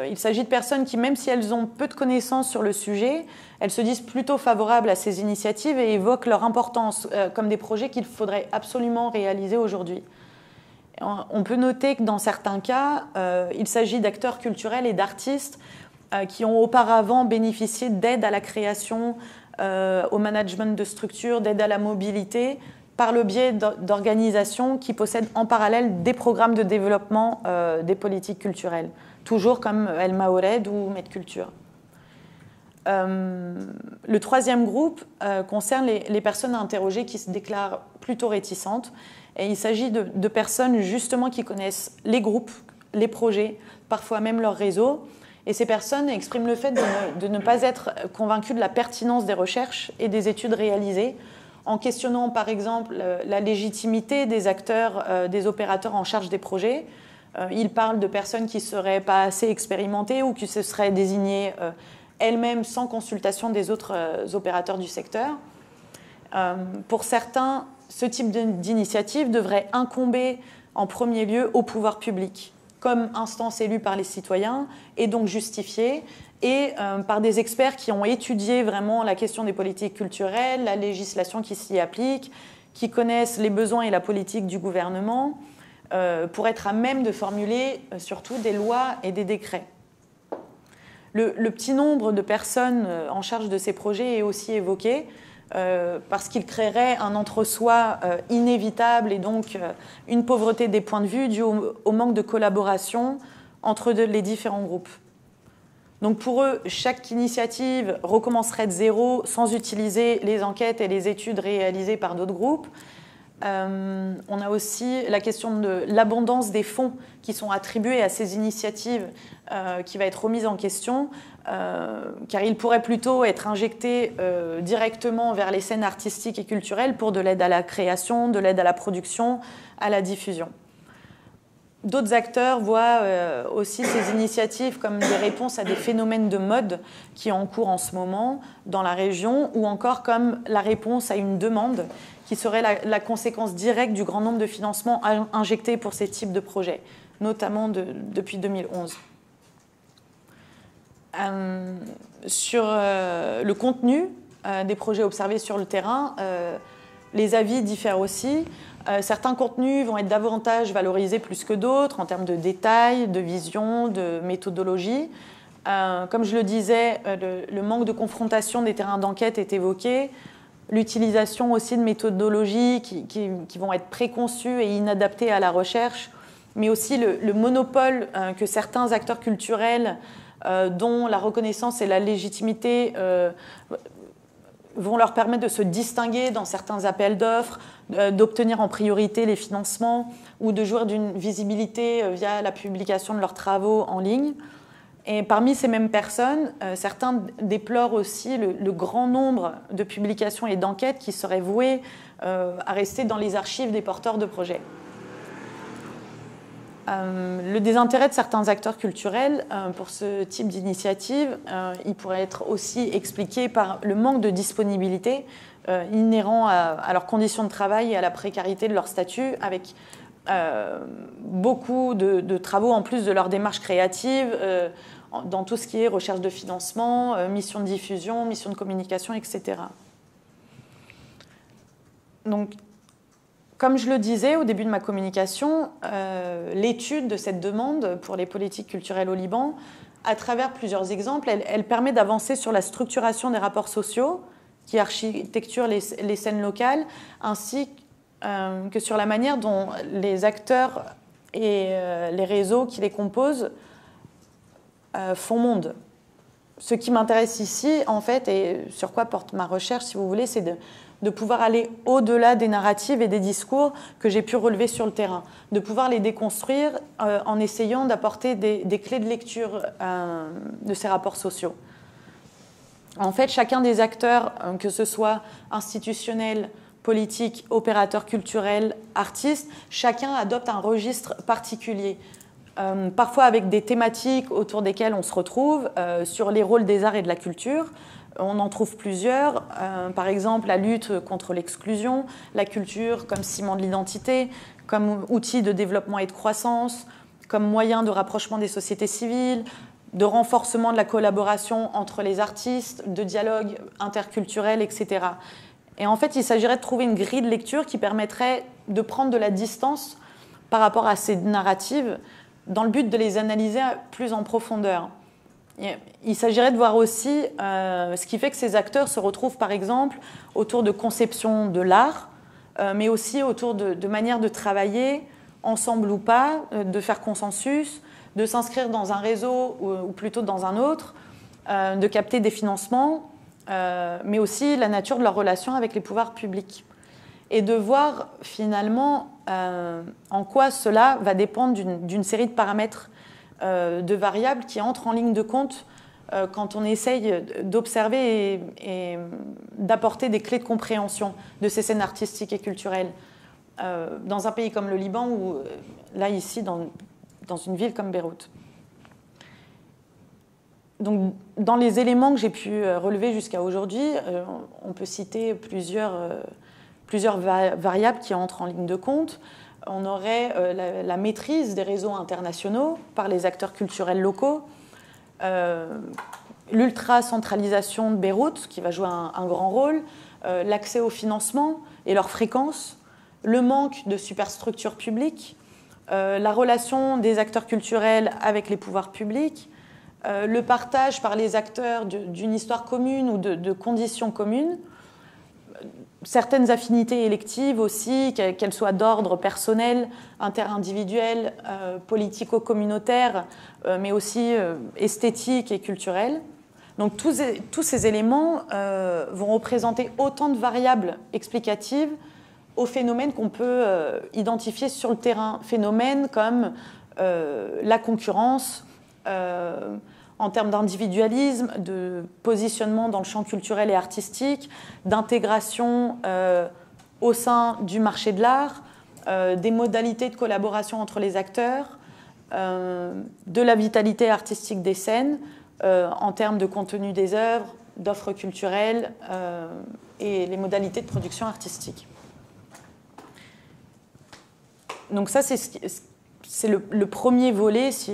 il s'agit de personnes qui, même si elles ont peu de connaissances sur le sujet, elles se disent plutôt favorables à ces initiatives et évoquent leur importance comme des projets qu'il faudrait absolument réaliser aujourd'hui. On peut noter que dans certains cas, il s'agit d'acteurs culturels et d'artistes qui ont auparavant bénéficié d'aide à la création, au management de structures, d'aide à la mobilité, par le biais d'organisations qui possèdent en parallèle des programmes de développement des politiques culturelles, toujours comme El Maored ou Medculture. Le troisième groupe concerne les personnes interrogées qui se déclarent plutôt réticentes. Et il s'agit de personnes justement qui connaissent les groupes, les projets, parfois même leur réseau. Et ces personnes expriment le fait de ne pas être convaincues de la pertinence des recherches et des études réalisées, en questionnant par exemple la légitimité des acteurs, des opérateurs en charge des projets. Ils parlent de personnes qui ne seraient pas assez expérimentées ou qui se seraient désignées elles-mêmes sans consultation des autres opérateurs du secteur. Pour certains, ce type d'initiative devrait incomber en premier lieu au pouvoir public, comme instance élue par les citoyens et donc justifiée, et par des experts qui ont étudié vraiment la question des politiques culturelles, la législation qui s'y applique, qui connaissent les besoins et la politique du gouvernement, pour être à même de formuler surtout des lois et des décrets. Le petit nombre de personnes en charge de ces projets est aussi évoqué, parce qu'il créerait un entre-soi inévitable et donc une pauvreté des points de vue due au manque de collaboration entre les différents groupes. Donc pour eux, chaque initiative recommencerait de zéro sans utiliser les enquêtes et les études réalisées par d'autres groupes. On a aussi la question de l'abondance des fonds qui sont attribués à ces initiatives qui va être remise en question, car ils pourraient plutôt être injectés directement vers les scènes artistiques et culturelles pour de l'aide à la création, de l'aide à la production, à la diffusion. D'autres acteurs voient aussi ces initiatives comme des réponses à des phénomènes de mode qui sont en cours en ce moment dans la région, ou encore comme la réponse à une demande qui serait la conséquence directe du grand nombre de financements injectés pour ces types de projets, notamment depuis 2011. Sur le contenu des projets observés sur le terrain, les avis diffèrent aussi. Certains contenus vont être davantage valorisés plus que d'autres en termes de détails, de vision, de méthodologie. Comme je le disais, le manque de confrontation des terrains d'enquête est évoqué. L'utilisation aussi de méthodologies qui vont être préconçues et inadaptées à la recherche, mais aussi le monopole que certains acteurs culturels, dont la reconnaissance et la légitimité vont leur permettre de se distinguer dans certains appels d'offres, d'obtenir en priorité les financements ou de jouir d'une visibilité via la publication de leurs travaux en ligne. Et parmi ces mêmes personnes, certains déplorent aussi le grand nombre de publications et d'enquêtes qui seraient vouées à rester dans les archives des porteurs de projets. Le désintérêt de certains acteurs culturels pour ce type d'initiative, il pourrait être aussi expliqué par le manque de disponibilité inhérent à leurs conditions de travail et à la précarité de leur statut, avec beaucoup de travaux en plus de leur démarche créative, dans tout ce qui est recherche de financement, mission de diffusion, mission de communication, etc. Donc, comme je le disais au début de ma communication, l'étude de cette demande pour les politiques culturelles au Liban, à travers plusieurs exemples, elle permet d'avancer sur la structuration des rapports sociaux qui architecturent les scènes locales, ainsi que sur la manière dont les acteurs et les réseaux qui les composent font monde. Ce qui m'intéresse ici, en fait, et sur quoi porte ma recherche, si vous voulez, c'est de pouvoir aller au-delà des narratives et des discours que j'ai pu relever sur le terrain, de pouvoir les déconstruire en essayant d'apporter des clés de lecture de ces rapports sociaux. En fait, chacun des acteurs, que ce soit institutionnel, politique, opérateur culturel, artiste, chacun adopte un registre particulier. Parfois avec des thématiques autour desquelles on se retrouve, sur les rôles des arts et de la culture. On en trouve plusieurs, par exemple la lutte contre l'exclusion, la culture comme ciment de l'identité, comme outil de développement et de croissance, comme moyen de rapprochement des sociétés civiles, de renforcement de la collaboration entre les artistes, de dialogue interculturel, etc. Et en fait, il s'agirait de trouver une grille de lecture qui permettrait de prendre de la distance par rapport à ces narratives, dans le but de les analyser plus en profondeur. Il s'agirait de voir aussi ce qui fait que ces acteurs se retrouvent, par exemple, autour de conceptions de l'art, mais aussi autour de manières de travailler, ensemble ou pas, de faire consensus, de s'inscrire dans un réseau ou plutôt dans un autre, de capter des financements, mais aussi la nature de leur relation avec les pouvoirs publics. Et de voir finalement en quoi cela va dépendre d'une série de paramètres, de variables qui entrent en ligne de compte quand on essaye d'observer et d'apporter des clés de compréhension de ces scènes artistiques et culturelles. Dans un pays comme le Liban ou là, ici, dans une ville comme Beyrouth. Donc, dans les éléments que j'ai pu relever jusqu'à aujourd'hui, on peut citer plusieurs variables qui entrent en ligne de compte. On aurait la maîtrise des réseaux internationaux par les acteurs culturels locaux, l'ultra-centralisation de Beyrouth, qui va jouer un grand rôle, l'accès au financement et leur fréquence, le manque de superstructures publiques, la relation des acteurs culturels avec les pouvoirs publics, le partage par les acteurs d'une histoire commune ou de conditions communes, certaines affinités électives aussi, qu'elles soient d'ordre personnel, interindividuel, politico-communautaire, mais aussi esthétique et culturel. Donc tous ces éléments vont représenter autant de variables explicatives aux phénomènes qu'on peut identifier sur le terrain. Phénomènes comme la concurrence, en termes d'individualisme, de positionnement dans le champ culturel et artistique, d'intégration au sein du marché de l'art, des modalités de collaboration entre les acteurs, de la vitalité artistique des scènes, en termes de contenu des œuvres, d'offres culturelles et les modalités de production artistique. Donc ça, c'est le premier volet, si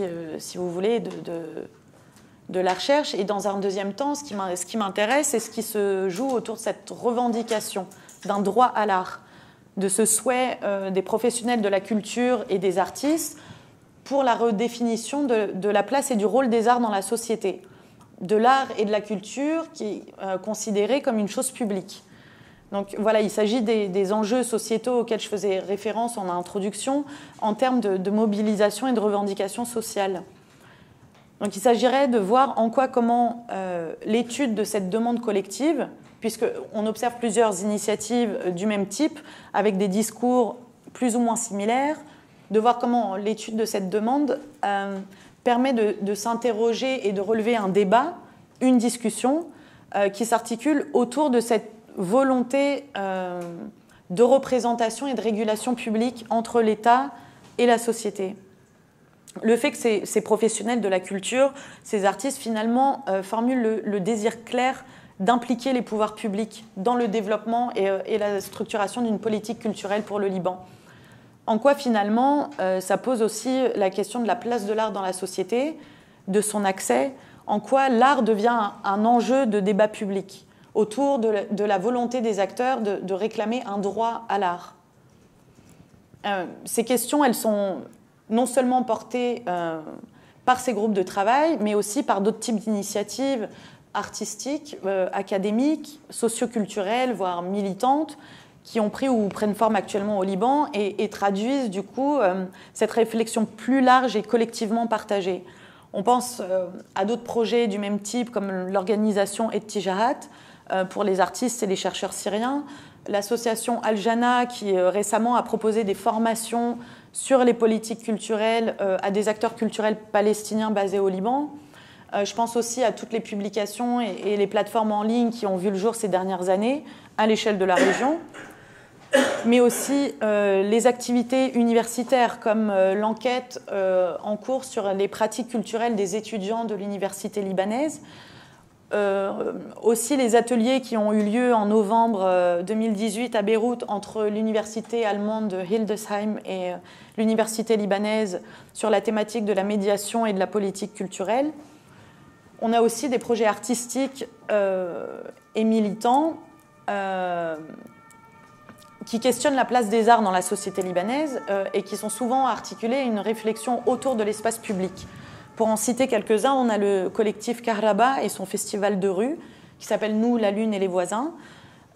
vous voulez, de la recherche. Et dans un deuxième temps, ce qui m'intéresse, c'est ce qui se joue autour de cette revendication d'un droit à l'art, de ce souhait des professionnels de la culture et des artistes pour la redéfinition de la place et du rôle des arts dans la société, de l'art et de la culture qui est considérée comme une chose publique. Donc voilà, il s'agit des enjeux sociétaux auxquels je faisais référence en introduction en termes de mobilisation et de revendication sociale. Donc il s'agirait de voir comment l'étude de cette demande collective, puisqu'on observe plusieurs initiatives du même type, avec des discours plus ou moins similaires, de voir comment l'étude de cette demande permet de s'interroger et de relever un débat, une discussion, qui s'articule autour de cette volonté de représentation et de régulation publique entre l'État et la société. le fait que ces professionnels de la culture, ces artistes, finalement, formulent le désir clair d'impliquer les pouvoirs publics dans le développement et la structuration d'une politique culturelle pour le Liban. En quoi, finalement, ça pose aussi la question de la place de l'art dans la société, de son accès, en quoi l'art devient un enjeu de débat public autour de la volonté des acteurs de réclamer un droit à l'art. Ces questions, elles sont non seulement portées par ces groupes de travail, mais aussi par d'autres types d'initiatives artistiques, académiques, socioculturelles, voire militantes, qui ont pris ou prennent forme actuellement au Liban et traduisent du coup cette réflexion plus large et collectivement partagée. On pense à d'autres projets du même type, comme l'organisation Ettijahat pour les artistes et les chercheurs syriens, l'association Al-Jana qui récemment a proposé des formations sur les politiques culturelles à des acteurs culturels palestiniens basés au Liban. Je pense aussi à toutes les publications et les plateformes en ligne qui ont vu le jour ces dernières années à l'échelle de la région, mais aussi les activités universitaires comme l'enquête en cours sur les pratiques culturelles des étudiants de l'université libanaise, aussi les ateliers qui ont eu lieu en novembre 2018 à Beyrouth entre l'université allemande de Hildesheim et l'université libanaise sur la thématique de la médiation et de la politique culturelle. On a aussi des projets artistiques et militants qui questionnent la place des arts dans la société libanaise et qui sont souvent articulés à une réflexion autour de l'espace public. Pour en citer quelques-uns, on a le collectif Kahraba et son festival de rue qui s'appelle Nous, la Lune et les voisins.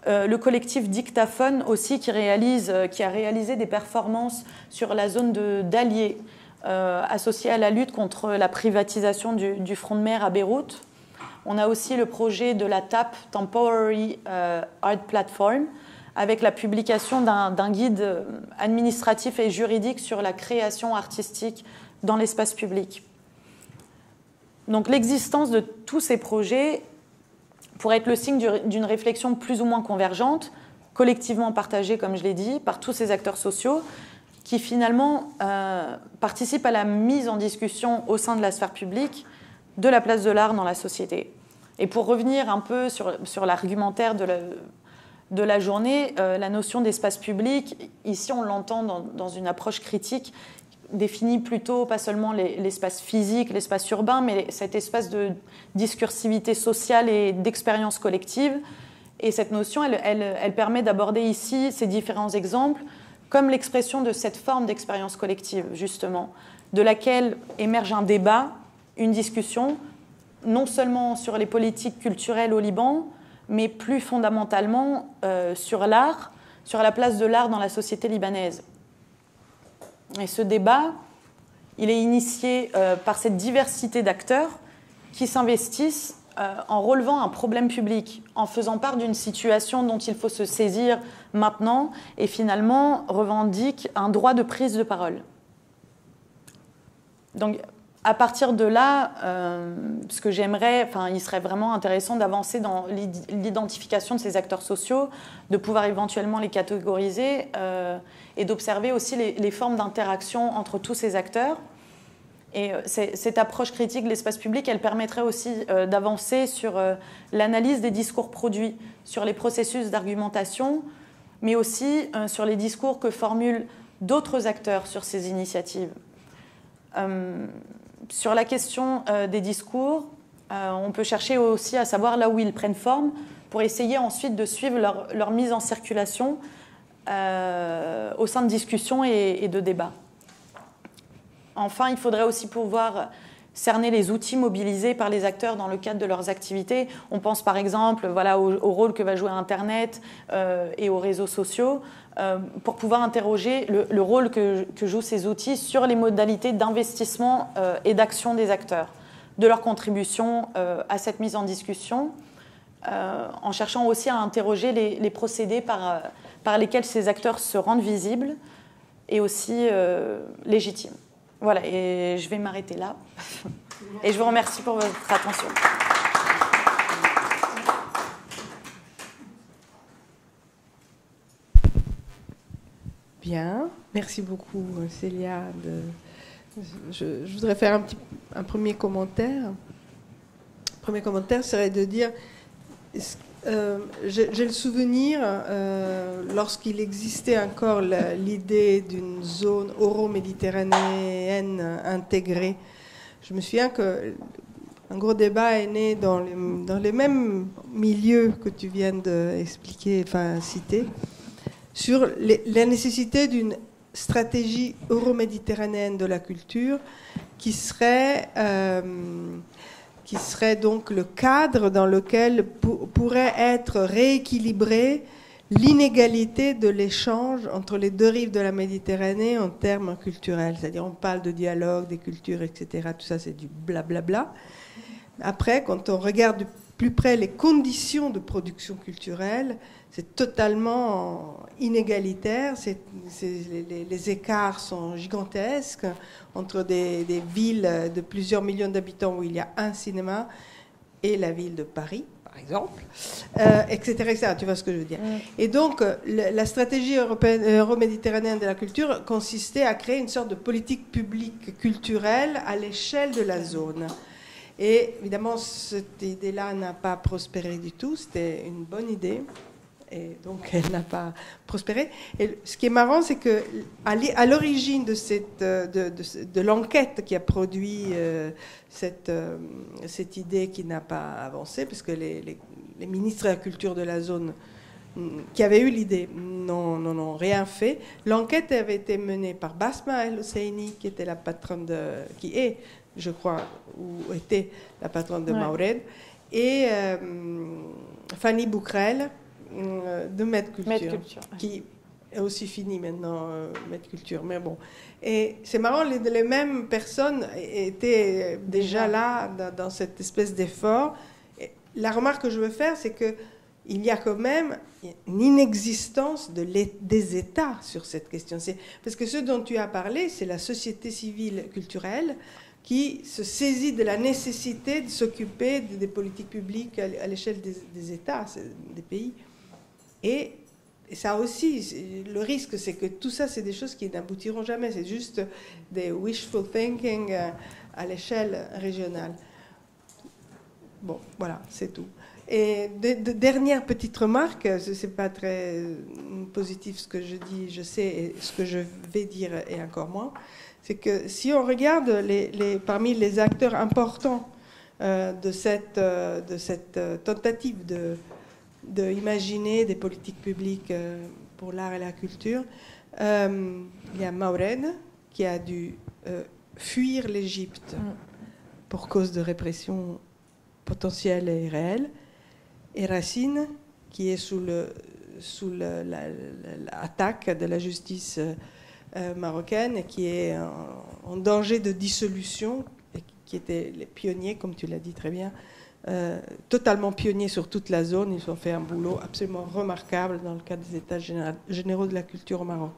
Le collectif Dictaphone aussi qui a réalisé des performances sur la zone d'Alié associée à la lutte contre la privatisation du front de mer à Beyrouth. On a aussi le projet de la TAP, Temporary Art Platform, avec la publication d'un guide administratif et juridique sur la création artistique dans l'espace public. Donc l'existence de tous ces projets pourrait être le signe d'une réflexion plus ou moins convergente, collectivement partagée, comme je l'ai dit, par tous ces acteurs sociaux, qui finalement participent à la mise en discussion au sein de la sphère publique de la place de l'art dans la société. Et pour revenir un peu sur l'argumentaire de la journée, la notion d'espace public, ici on l'entend dans une approche critique, définit plutôt pas seulement l'espace physique, l'espace urbain, mais cet espace de discursivité sociale et d'expérience collective. Et cette notion, elle permet d'aborder ici ces différents exemples comme l'expression de cette forme d'expérience collective, justement, de laquelle émerge un débat, une discussion, non seulement sur les politiques culturelles au Liban, mais plus fondamentalement sur l'art, sur la place de l'art dans la société libanaise. Et ce débat, il est initié par cette diversité d'acteurs qui s'investissent en relevant un problème public, en faisant part d'une situation dont il faut se saisir maintenant et finalement revendiquent un droit de prise de parole. Donc, à partir de là, ce que j'aimerais, il serait vraiment intéressant d'avancer dans l'identification de ces acteurs sociaux, de pouvoir éventuellement les catégoriser et d'observer aussi les formes d'interaction entre tous ces acteurs. Et cette approche critique de l'espace public, elle permettrait aussi d'avancer sur l'analyse des discours produits, sur les processus d'argumentation, mais aussi sur les discours que formulent d'autres acteurs sur ces initiatives. Sur la question des discours, on peut chercher aussi à savoir là où ils prennent forme pour essayer ensuite de suivre leur mise en circulation au sein de discussions et de débats. Enfin, il faudrait aussi pouvoir cerner les outils mobilisés par les acteurs dans le cadre de leurs activités. On pense par exemple au rôle que va jouer Internet et aux réseaux sociaux pour pouvoir interroger le rôle que jouent ces outils sur les modalités d'investissement et d'action des acteurs, de leur contribution à cette mise en discussion, en cherchant aussi à interroger les procédés par lesquels ces acteurs se rendent visibles et aussi légitimes. Voilà, et je vais m'arrêter là. Et je vous remercie pour votre attention. Bien, merci beaucoup Célia Je voudrais faire un premier commentaire. Le premier commentaire serait de dire, j'ai le souvenir, lorsqu'il existait encore l'idée d'une zone euro-méditerranéenne intégrée, je me souviens qu'un gros débat est né dans les mêmes milieux que tu viens d'expliquer, enfin citer, sur la nécessité d'une stratégie euro-méditerranéenne de la culture qui serait donc le cadre dans lequel pourrait être rééquilibrée l'inégalité de l'échange entre les deux rives de la Méditerranée en termes culturels. C'est-à-dire, on parle de dialogue, des cultures, etc. Tout ça, c'est du blablabla. Après, quand on regarde de plus près les conditions de production culturelle, c'est totalement inégalitaire. Les écarts sont gigantesques entre des villes de plusieurs millions d'habitants où il y a un cinéma et la ville de Paris, par exemple, etc., etc. Tu vois ce que je veux dire. Et donc, la stratégie euro-méditerranéenne de la culture consistait à créer une sorte de politique publique culturelle à l'échelle de la zone. Et évidemment, cette idée-là n'a pas prospéré du tout. C'était une bonne idée. Et donc, elle n'a pas prospéré. Et ce qui est marrant, c'est qu'à l'origine de l'enquête qui a produit cette idée qui n'a pas avancé, parce que les ministres de la culture de la zone qui avaient eu l'idée n'ont rien fait. L'enquête avait été menée par Basma El-Hosseini, qui était la patronne qui est, je crois, ou était la patronne de Mawred, et Fanny Boukrel, de Med Culture, qui est aussi fini maintenant, Med Culture, mais bon. Et c'est marrant, les mêmes personnes étaient déjà là dans cette espèce d'effort. Et la remarque que je veux faire, c'est qu'il y a quand même une inexistence des États sur cette question. Parce que ce dont tu as parlé, c'est la société civile culturelle qui se saisit de la nécessité de s'occuper des politiques publiques à l'échelle des États, des pays. Et ça aussi, le risque, c'est que tout ça, c'est des choses qui n'aboutiront jamais. C'est juste des wishful thinking à l'échelle régionale. Bon, voilà, c'est tout. Et dernière petite remarque, c'est pas très positif ce que je dis, je sais, et ce que je vais dire est encore moins, c'est que si on regarde parmi les acteurs importants de cette tentative d'imaginer des politiques publiques pour l'art et la culture, il y a Mawred qui a dû fuir l'Égypte pour cause de répression potentielle et réelle, et Racine qui est sous l'attaque de la justice marocaine et qui est en danger de dissolution, et qui étaient les pionniers, comme tu l'as dit très bien, totalement pionniers sur toute la zone. Ils ont fait un boulot absolument remarquable dans le cadre des États généraux de la culture au Maroc.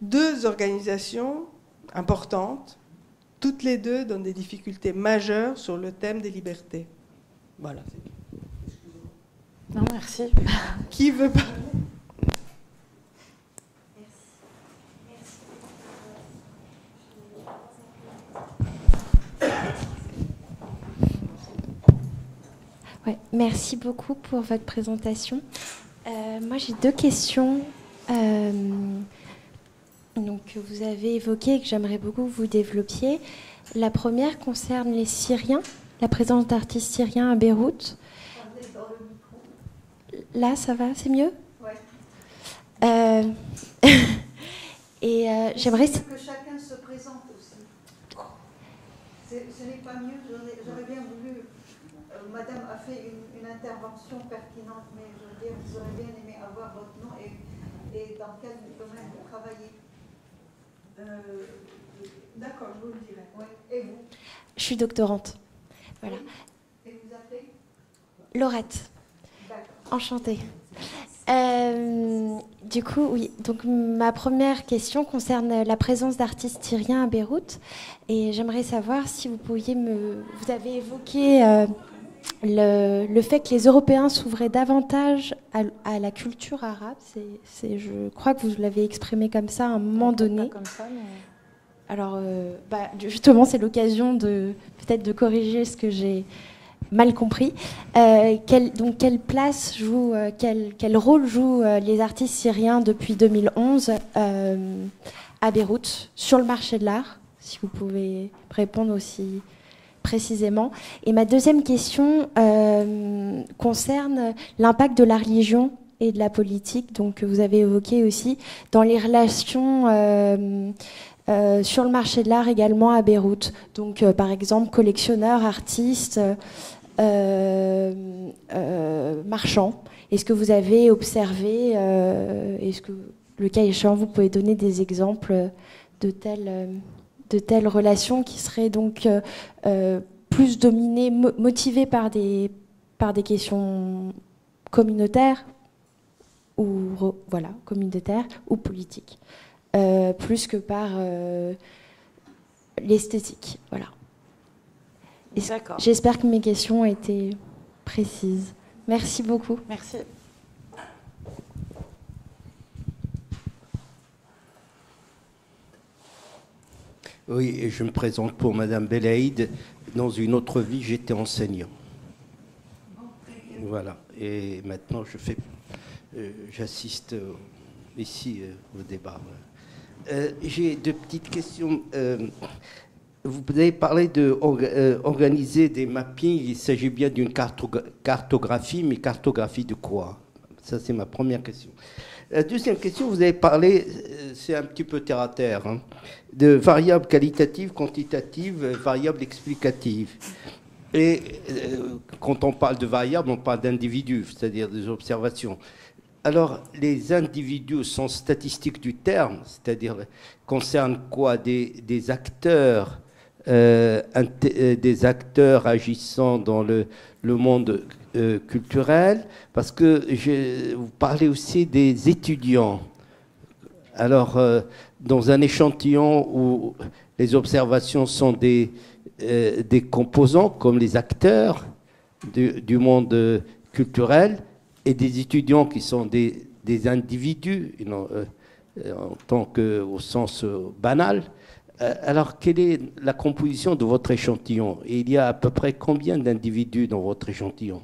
Deux organisations importantes, toutes les deux dans des difficultés majeures sur le thème des libertés. Voilà. Non, merci. Qui veut parler ? Ouais, merci beaucoup pour votre présentation. Moi, j'ai deux questions que vous avez évoquées et que j'aimerais beaucoup que vous développiez. La première concerne les Syriens, la présence d'artistes syriens à Beyrouth. Là, ça va, c'est mieux ? Oui. Et j'aimerais que chacun se présente aussi. Ce n'est pas mieux. J'aurais bien voulu. Madame a fait une intervention pertinente, mais je veux dire, j'aurais bien aimé avoir votre nom et dans quel domaine vous travaillez. D'accord, je vous le dirai. Oui. Et vous ? Je suis doctorante. Voilà. Et vous appelez ? Laurette. D'accord. Enchantée. Du coup, oui. Donc, ma première question concerne la présence d'artistes syriens à Beyrouth. Et j'aimerais savoir si vous pouviez Vous avez évoqué le fait que les Européens s'ouvraient davantage à la culture arabe. Je crois que vous l'avez exprimé comme ça à un moment donné. Pas comme ça, mais... Alors, justement, c'est l'occasion de peut-être de corriger ce que j'ai mal compris. Quelle place joue, quel rôle jouent les artistes syriens depuis 2011 à Beyrouth sur le marché de l'art? Si vous pouvez répondre aussi précisément. Et ma deuxième question concerne l'impact de la religion et de la politique, donc que vous avez évoqué aussi, dans les relations sur le marché de l'art également à Beyrouth. Donc, par exemple, collectionneurs, artistes, marchands. Est-ce que vous avez observé, est-ce que, le cas échéant, vous pouvez donner des exemples de telles relations qui seraient donc plus dominées, motivées par des questions communautaires ou communautaires ou politiques, plus que par l'esthétique. Voilà. D'accord. J'espère que mes questions ont été précises. Merci beaucoup. Merci. Oui, et je me présente pour Madame Belaïd. Dans une autre vie, j'étais enseignant. Voilà. Et maintenant, j'assiste ici au débat. J'ai deux petites questions. Vous avez parlé d'organiser des mappings. Il s'agit bien d'une cartographie, mais cartographie de quoi? Ça, c'est ma première question. La deuxième question, vous avez parlé, c'est un petit peu terre à terre, hein, de variables qualitatives, quantitatives, variables explicatives. Et quand on parle de variables, on parle d'individus, c'est-à-dire des observations. Alors, les individus au sens statistique du terme, c'est-à-dire concernent quoi? Des acteurs agissant dans le monde culturel, parce que vous parlez aussi des étudiants. Alors, dans un échantillon où les observations sont des composants, comme les acteurs du monde culturel, et des étudiants qui sont des individus, en tant au sens banal. Alors, quelle est la composition de votre échantillon? Et il y a à peu près combien d'individus dans votre échantillon?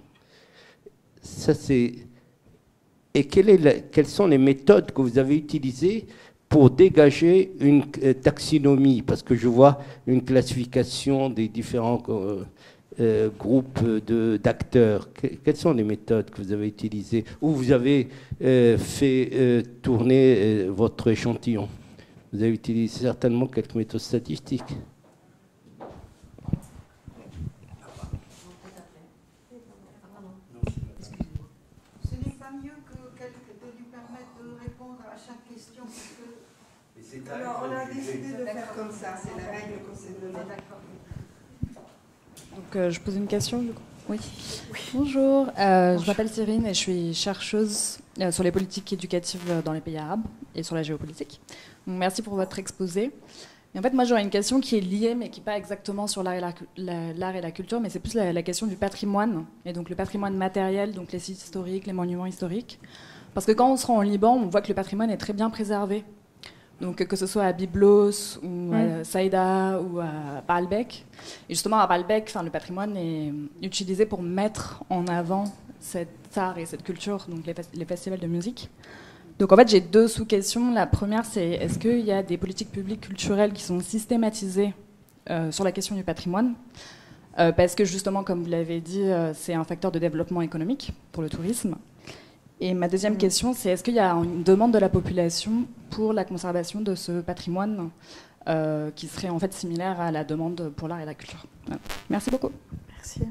Ça, c'est... Et quelles sont les méthodes que vous avez utilisées pour dégager une taxinomie? Parce que je vois une classification des différents groupes d'acteurs. Quelles sont les méthodes que vous avez utilisées? Ou vous avez fait tourner votre échantillon? Vous avez utilisé certainement quelques méthodes statistiques. Ce n'est pas mieux de lui permettre de répondre à chaque question. Alors, on a décidé de faire comme ça, c'est la règle qu'on s'est donnée. D'accord. Donc, je pose une question, du coup. Oui. Bonjour, je m'appelle Cyrine et je suis chercheuse sur les politiques éducatives dans les pays arabes et sur la géopolitique. Donc, merci pour votre exposé. Et en fait, moi, j'aurais une question qui est liée, mais qui n'est pas exactement sur l'art et la culture, mais c'est plus la question du patrimoine, et donc le patrimoine matériel, donc les sites historiques, les monuments historiques. Parce que quand on se rend au Liban, on voit que le patrimoine est très bien préservé. Donc, que ce soit à Byblos, ou à Saïda, ou à Baalbek. Et justement, à Baalbek, le patrimoine est utilisé pour mettre en avant cet art et cette culture, donc les festivals de musique. Donc, en fait, j'ai deux sous-questions. La première, c'est est-ce qu'il y a des politiques publiques culturelles qui sont systématisées sur la question du patrimoine? Parce que, justement, comme vous l'avez dit, c'est un facteur de développement économique pour le tourisme. Et ma deuxième question, c'est est-ce qu'il y a une demande de la population pour la conservation de ce patrimoine qui serait en fait similaire à la demande pour l'art et la culture? Voilà. Merci beaucoup. Merci.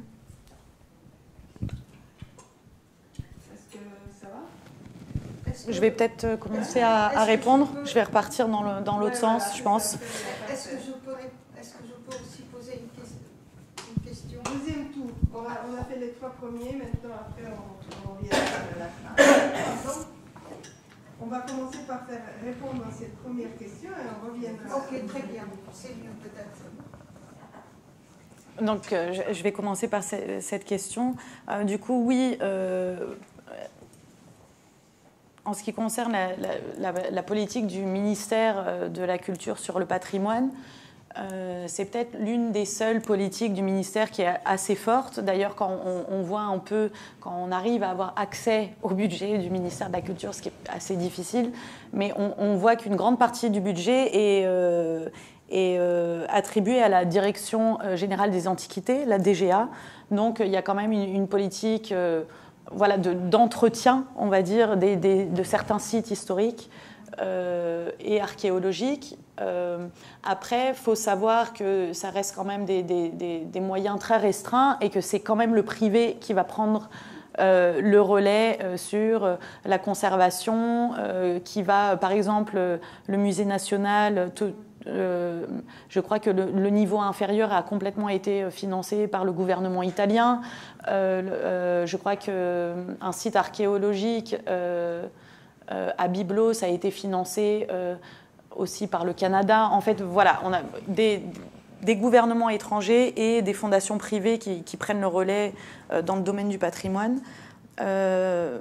Est-ce que ça va? Je vais peut-être commencer à répondre. Je vais repartir dans l'autre sens, je pense. Est-ce que je peux aussi poser une question? Deuxième tour. On a fait les trois premiers, maintenant après on revient à la fin. On va commencer par faire répondre à cette première question et on reviendra. Ok, très bien. C'est mieux peut-être. Donc, je vais commencer par cette question. Du coup, oui, en ce qui concerne la politique du ministère de la Culture sur le patrimoine, c'est peut-être l'une des seules politiques du ministère qui est assez forte. D'ailleurs, quand on voit un peu, quand on arrive à avoir accès au budget du ministère de la Culture, ce qui est assez difficile, mais on voit qu'une grande partie du budget est attribuée à la Direction générale des antiquités, la DGA. Donc, il y a quand même une politique voilà, d'entretien, on va dire, de certains sites historiques et archéologiques. Après, il faut savoir que ça reste quand même des moyens très restreints et que c'est quand même le privé qui va prendre le relais sur la conservation, qui va, par exemple, le musée national, je crois que le niveau inférieur a complètement été financé par le gouvernement italien. Je crois qu'un site archéologique à Byblos a été financé aussi par le Canada. En fait, voilà, on a des gouvernements étrangers et des fondations privées qui prennent le relais dans le domaine du patrimoine. La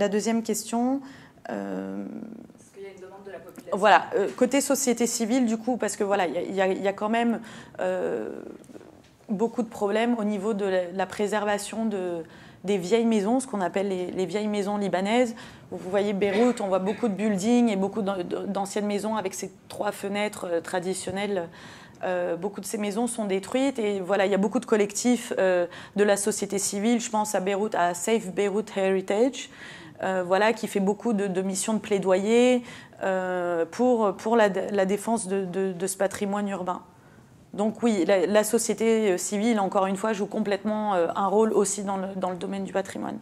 deuxième question... Est-ce qu'il y a une demande de la population ? Voilà, côté société civile, du coup, parce que voilà, il y a quand même beaucoup de problèmes au niveau de la préservation des vieilles maisons, ce qu'on appelle les vieilles maisons libanaises. Vous voyez Beyrouth, on voit beaucoup de buildings et beaucoup d'anciennes maisons avec ces 3 fenêtres traditionnelles. Beaucoup de ces maisons sont détruites et voilà, il y a beaucoup de collectifs de la société civile. Je pense à Beyrouth, à Safe Beirut Heritage, voilà, qui fait beaucoup de missions de plaidoyer pour la défense de ce patrimoine urbain. Donc oui, la société civile, encore une fois, joue complètement un rôle aussi dans le domaine du patrimoine.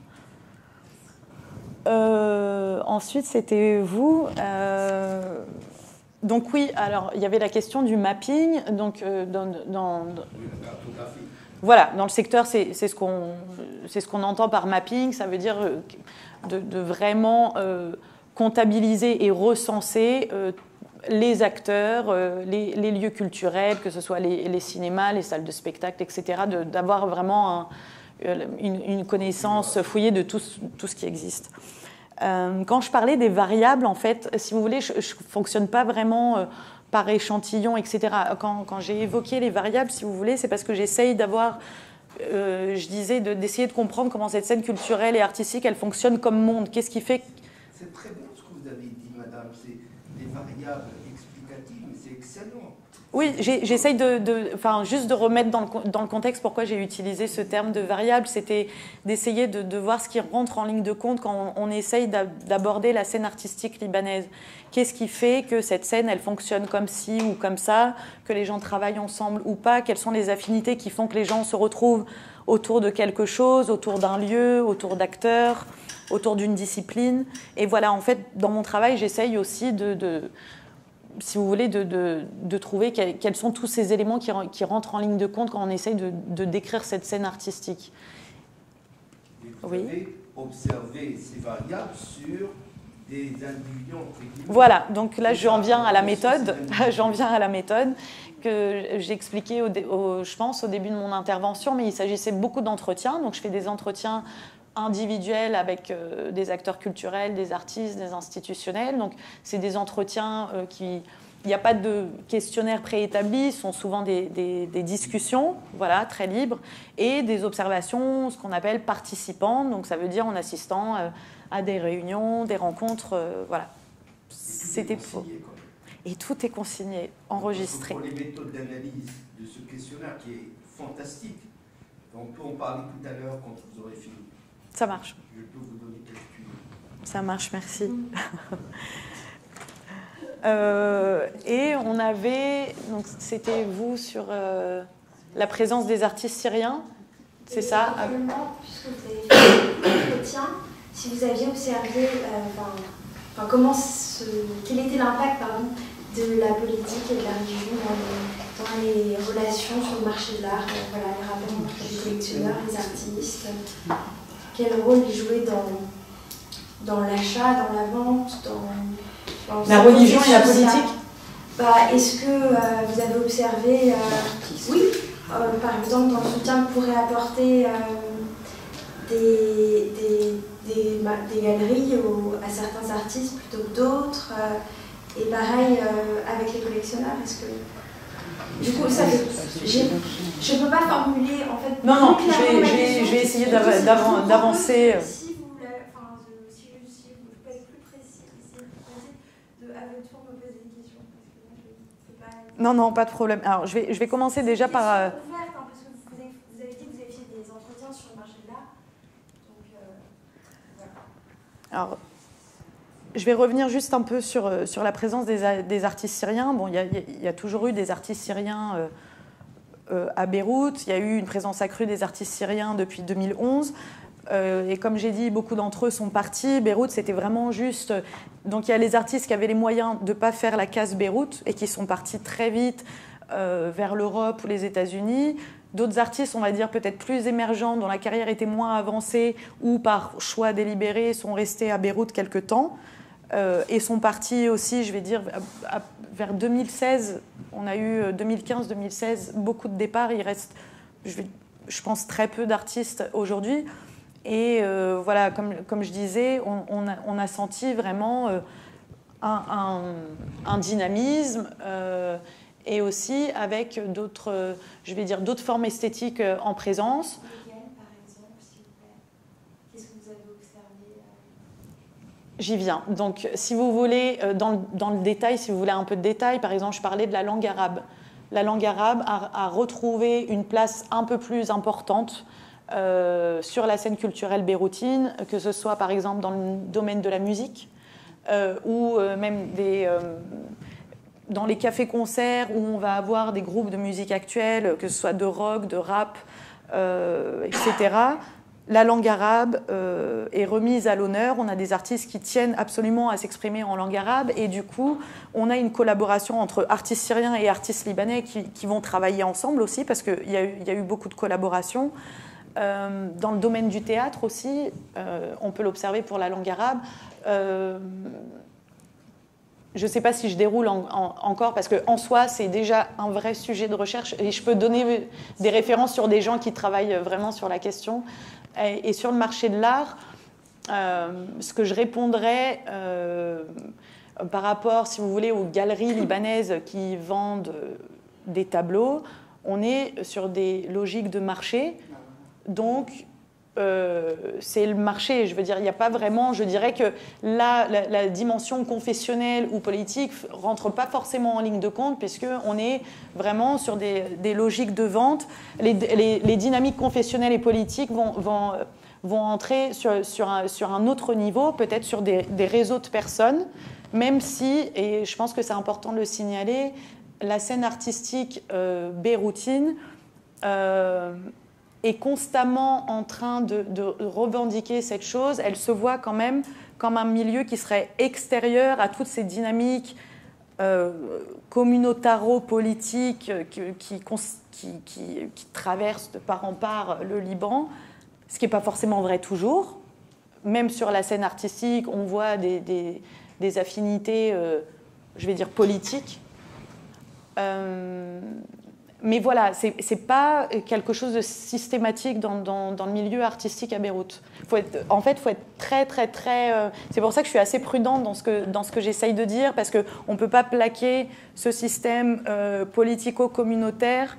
Ensuite, c'était vous. Donc oui, alors il y avait la question du mapping. Donc voilà, dans le secteur, c'est ce qu'on entend par mapping. Ça veut dire de vraiment comptabiliser et recenser les acteurs, les lieux culturels, que ce soit les cinémas, les salles de spectacle, etc., d'avoir vraiment une connaissance fouillée de tout ce qui existe. Quand je parlais des variables, en fait, si vous voulez, je ne fonctionne pas vraiment par échantillon, etc. Quand j'ai évoqué les variables, si vous voulez, c'est parce que j'essaye d'avoir... je disais d'essayer de comprendre comment cette scène culturelle et artistique, elle fonctionne comme monde. Qu'est-ce qui fait... C'est très bon ce que vous avez dit, madame. C'est des variables explicatives, mais c'est excellent. Oui, j'essaye juste de remettre dans le contexte pourquoi j'ai utilisé ce terme de variable. C'était d'essayer de voir ce qui rentre en ligne de compte quand on essaye d'aborder la scène artistique libanaise. Qu'est-ce qui fait que cette scène, elle fonctionne comme ci ou comme ça, que les gens travaillent ensemble ou pas? Quelles sont les affinités qui font que les gens se retrouvent autour de quelque chose, autour d'un lieu, autour d'acteurs, autour d'une discipline? Et voilà, en fait, dans mon travail, j'essaye aussi si vous voulez, de trouver quels sont tous ces éléments qui rentrent en ligne de compte quand on essaye de décrire cette scène artistique. Vous avez observé ces variables sur des individus. Voilà, donc là j'en viens à la méthode. J'en viens à la méthode que j'expliquais, je pense, au début de mon intervention, mais il s'agissait beaucoup d'entretiens. Donc je fais des entretiens individuels avec des acteurs culturels, des artistes, des institutionnels. Donc, c'est des entretiens il n'y a pas de questionnaire préétabli, ce sont souvent des discussions, voilà, très libres, et des observations, ce qu'on appelle participantes. Donc, ça veut dire en assistant à des réunions, des rencontres, voilà. C'était faux. Et tout est consigné, enregistré. Pour les méthodes d'analyse de ce questionnaire qui est fantastique, on peut en parler tout à l'heure quand vous aurez fini. Ça marche. Je peux vous donner quelques minutes. Ça marche, merci. Et on avait, donc c'était vous sur la présence des artistes syriens, c'est ça? Éventuellement, puisque vous avez fait l'entretien, si vous aviez observé, quel était l'impact de la politique et de la religion dans les relations sur le marché de l'art, voilà, les rapports entre les collectionneurs, les artistes. Quel rôle ils jouaient dans l'achat, dans la vente, dans la religion et la politique? Est-ce que vous avez observé, par exemple, dans le soutien que pourraient apporter des des galeries à certains artistes plutôt que d'autres. Et pareil avec les collectionneurs. Est-ce que du coup, ça, je ne peux pas formuler en fait. Non, je vais essayer d'avancer. Si vous pouvez être plus précis, avec toi, me poser des questions. Non, pas de problème. Alors, je vais commencer déjà par. Ouverte, parce que vous avez dit que vous avez fait des entretiens sur le marché de l'art. Donc, voilà. Alors, je vais revenir juste un peu sur la présence des artistes syriens. Bon, il y a toujours eu des artistes syriens à Beyrouth. Il y a eu une présence accrue des artistes syriens depuis 2011. Et comme j'ai dit, beaucoup d'entre eux sont partis. Beyrouth, c'était vraiment juste... Donc il y a les artistes qui avaient les moyens de ne pas faire la case Beyrouth et qui sont partis très vite vers l'Europe ou les États-Unis. D'autres artistes, on va dire, peut-être plus émergents, dont la carrière était moins avancée ou par choix délibéré, sont restés à Beyrouth quelque temps. Et sont partis aussi, je vais dire, vers 2016. On a eu 2015-2016, beaucoup de départs. Il reste, je pense, très peu d'artistes aujourd'hui. Et voilà, comme je disais, on a senti vraiment un dynamisme et aussi avec d'autres, je vais dire, d'autres formes esthétiques en présence. J'y viens. Donc, si vous voulez, dans le détail, si vous voulez un peu de détail, par exemple, je parlais de la langue arabe. La langue arabe a retrouvé une place un peu plus importante sur la scène culturelle beyroutine, que ce soit, par exemple, dans le domaine de la musique ou même dans les cafés-concerts où on va avoir des groupes de musique actuelle, que ce soit de rock, de rap, etc., la langue arabe est remise à l'honneur. On a des artistes qui tiennent absolument à s'exprimer en langue arabe et du coup, on a une collaboration entre artistes syriens et artistes libanais qui vont travailler ensemble aussi parce qu'il y a eu beaucoup de collaborations. Dans le domaine du théâtre aussi, on peut l'observer pour la langue arabe. Je ne sais pas si je déroule encore parce qu'en soi, c'est déjà un vrai sujet de recherche et je peux donner des références sur des gens qui travaillent vraiment sur la question. Et sur le marché de l'art, ce que je répondrais par rapport, si vous voulez, aux galeries libanaises qui vendent des tableaux, on est sur des logiques de marché. Donc, c'est le marché. Je veux dire, il n'y a pas vraiment... Je dirais que la dimension confessionnelle ou politique ne rentre pas forcément en ligne de compte puisqu'on est vraiment sur des logiques de vente. Les dynamiques confessionnelles et politiques vont entrer sur un autre niveau, peut-être sur des réseaux de personnes, même si, et je pense que c'est important de le signaler, la scène artistique beyroutine est constamment en train de revendiquer cette chose. Elle se voit quand même comme un milieu qui serait extérieur à toutes ces dynamiques communautaro-politiques qui traversent de part en part le Liban, ce qui n'est pas forcément vrai toujours. Même sur la scène artistique, on voit des affinités, je vais dire, politiques. Mais voilà, c'est pas quelque chose de systématique dans le milieu artistique à Beyrouth. En fait, il faut être très, très, très... c'est pour ça que je suis assez prudente dans ce que j'essaye de dire, parce qu'on ne peut pas plaquer ce système politico-communautaire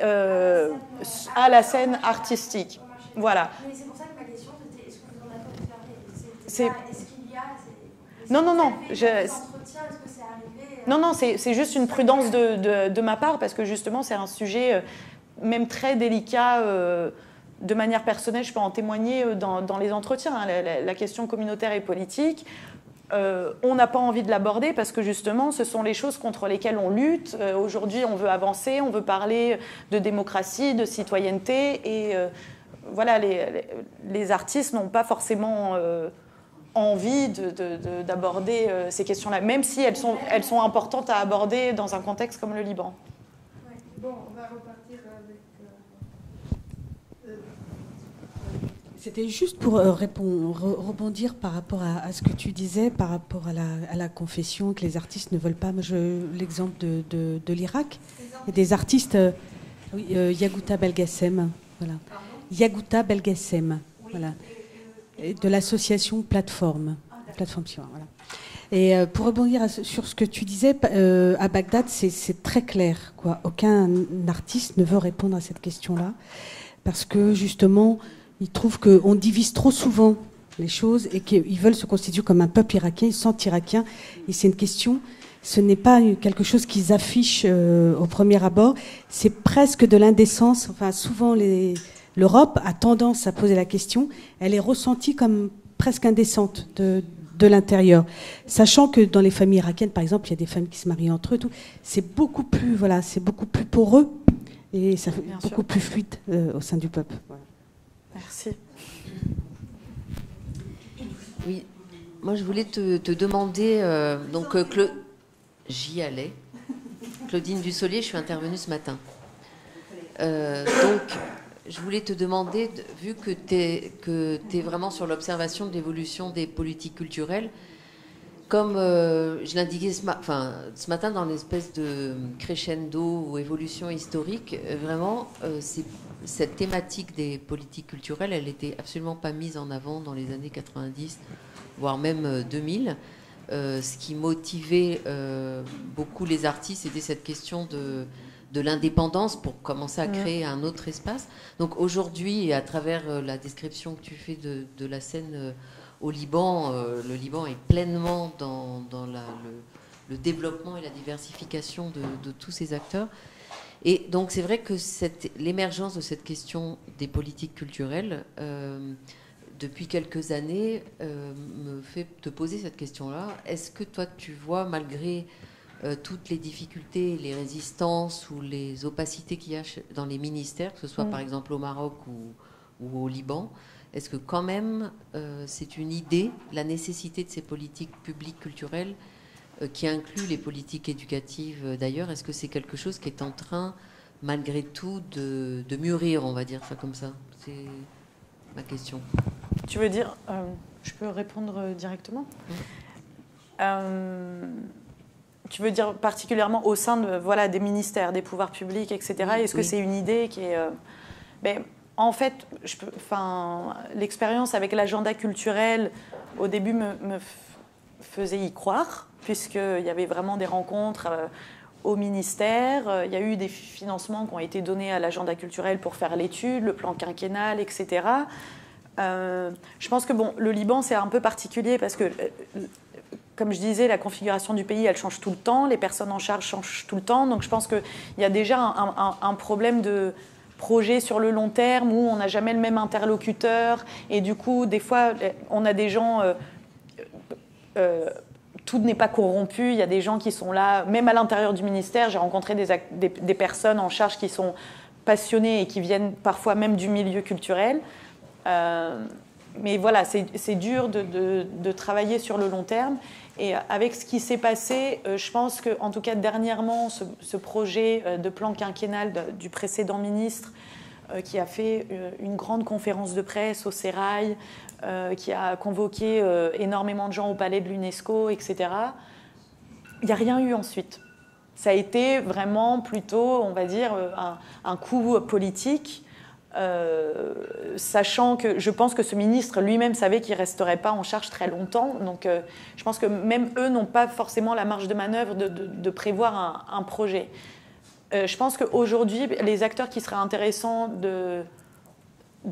à la scène artistique. Voilà. Mais c'est pour ça que ma question, c'était est-ce que vous en avez observé ? Est-ce qu'il y a... Non. Non, c'est juste une prudence de ma part, parce que justement, c'est un sujet même très délicat. De manière personnelle, je peux en témoigner dans les entretiens. Hein, la question communautaire et politique, on n'a pas envie de l'aborder parce que justement, ce sont les choses contre lesquelles on lutte. Aujourd'hui, on veut avancer, on veut parler de démocratie, de citoyenneté. Et voilà, les artistes n'ont pas forcément... envie d'aborder ces questions-là, même si elles sont importantes à aborder dans un contexte comme le Liban. Ouais. Bon, on va repartir avec... C'était juste pour rebondir par rapport à ce que tu disais, par rapport à la confession, que les artistes ne veulent pas. Moi, l'exemple de l'Irak, et des artistes, Yagouta Belgassem, voilà. Yagouta Belgassem, voilà. de l'association Plateforme. Plateforme Siwa, voilà. Et pour rebondir sur ce que tu disais, à Bagdad, c'est très clair, quoi. Aucun artiste ne veut répondre à cette question-là, parce que justement, ils trouvent qu'on divise trop souvent les choses et qu'ils veulent se constituer comme un peuple irakien, ils sont irakiens. Et c'est une question, ce n'est pas quelque chose qu'ils affichent au premier abord, c'est presque de l'indécence. Enfin, souvent, l'Europe a tendance à poser la question, elle est ressentie comme presque indécente de l'intérieur, sachant que dans les familles irakiennes, par exemple, il y a des familles qui se marient entre eux, tout. C'est beaucoup plus, voilà, c'est beaucoup plus poreux et ça fait beaucoup plus fluide au sein du peuple. Voilà. Merci. Oui, moi je voulais te demander, j'y allais. Claudine Dussolier, je suis intervenue ce matin. Donc, je voulais te demander, vu que tu es vraiment sur l'observation de l'évolution des politiques culturelles, comme je l'indiquais ce matin dans l'espèce de crescendo ou évolution historique, vraiment, cette thématique des politiques culturelles, elle n'était absolument pas mise en avant dans les années 90, voire même 2000. Ce qui motivait beaucoup les artistes, c'était cette question de l'indépendance pour commencer à créer un autre espace. Donc aujourd'hui, et à travers la description que tu fais de la scène au Liban, le Liban est pleinement dans le développement et la diversification de tous ces acteurs. Et donc c'est vrai que l'émergence de cette question des politiques culturelles, depuis quelques années, me fait te poser cette question-là. Est-ce que toi, tu vois, malgré toutes les difficultés, les résistances ou les opacités qu'il y a dans les ministères, que ce soit par exemple au Maroc ou au Liban, est-ce que quand même c'est une idée, la nécessité de ces politiques publiques culturelles qui inclut les politiques éducatives d'ailleurs? Est-ce que c'est quelque chose qui est en train, malgré tout, de mûrir, on va dire ça comme ça? C'est ma question. Tu veux dire, je peux répondre directement? Tu veux dire particulièrement au sein des ministères, des pouvoirs publics, etc. Est-ce que c'est une idée qui est... en fait, l'expérience avec l'agenda culturel, au début, me faisait y croire, puisqu'il y avait vraiment des rencontres au ministère. Il y a eu des financements qui ont été donnés à l'agenda culturel pour faire l'étude, le plan quinquennal, etc. Je pense que le Liban, c'est un peu particulier parce que... Comme je disais, la configuration du pays, elle change tout le temps, les personnes en charge changent tout le temps, donc je pense qu'il y a déjà un problème de projet sur le long terme où on n'a jamais le même interlocuteur, et du coup, des fois, on a des gens... tout n'est pas corrompu, il y a des gens qui sont là, même à l'intérieur du ministère, j'ai rencontré des personnes en charge qui sont passionnées et qui viennent parfois même du milieu culturel. Mais voilà, c'est dur de travailler sur le long terme. Et avec ce qui s'est passé, je pense qu'en tout cas dernièrement, ce projet de plan quinquennal du précédent ministre qui a fait une grande conférence de presse au Sérail, qui a convoqué énormément de gens au palais de l'UNESCO, etc. Il n'y a rien eu ensuite. Ça a été vraiment plutôt, on va dire, un coup politique. Sachant que je pense que ce ministre lui-même savait qu'il ne resterait pas en charge très longtemps. Donc je pense que même eux n'ont pas forcément la marge de manœuvre de prévoir un projet. Je pense qu'aujourd'hui, les acteurs qui seraient intéressants de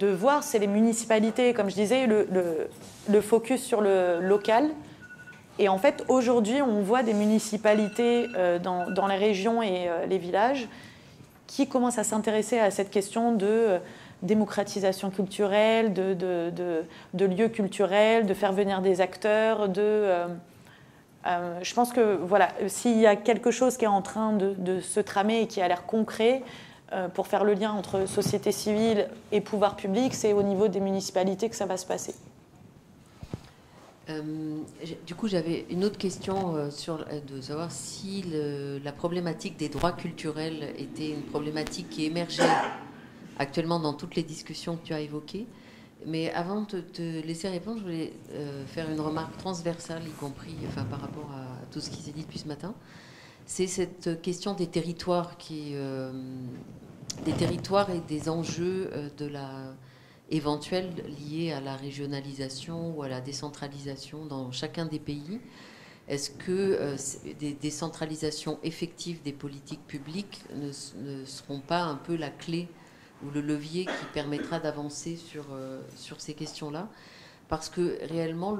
voir, c'est les municipalités. Comme je disais, le focus sur le local. Et en fait, aujourd'hui, on voit des municipalités dans les régions et les villages qui commencent à s'intéresser à cette question de démocratisation culturelle, de lieux culturels, de faire venir des acteurs. Je pense que voilà, s'il y a quelque chose qui est en train de se tramer et qui a l'air concret pour faire le lien entre société civile et pouvoir public, c'est au niveau des municipalités que ça va se passer. Du coup, j'avais une autre question de savoir si la problématique des droits culturels était une problématique qui émergeait actuellement dans toutes les discussions que tu as évoquées. Mais avant de te laisser répondre, je voulais faire une remarque transversale, y compris par rapport à tout ce qui s'est dit depuis ce matin. C'est cette question des territoires, des territoires et des enjeux éventuelles liées à la régionalisation ou à la décentralisation dans chacun des pays. Est-ce que des décentralisations effectives des politiques publiques ne seront pas un peu la clé ou le levier qui permettra d'avancer sur ces questions-là? Parce que réellement,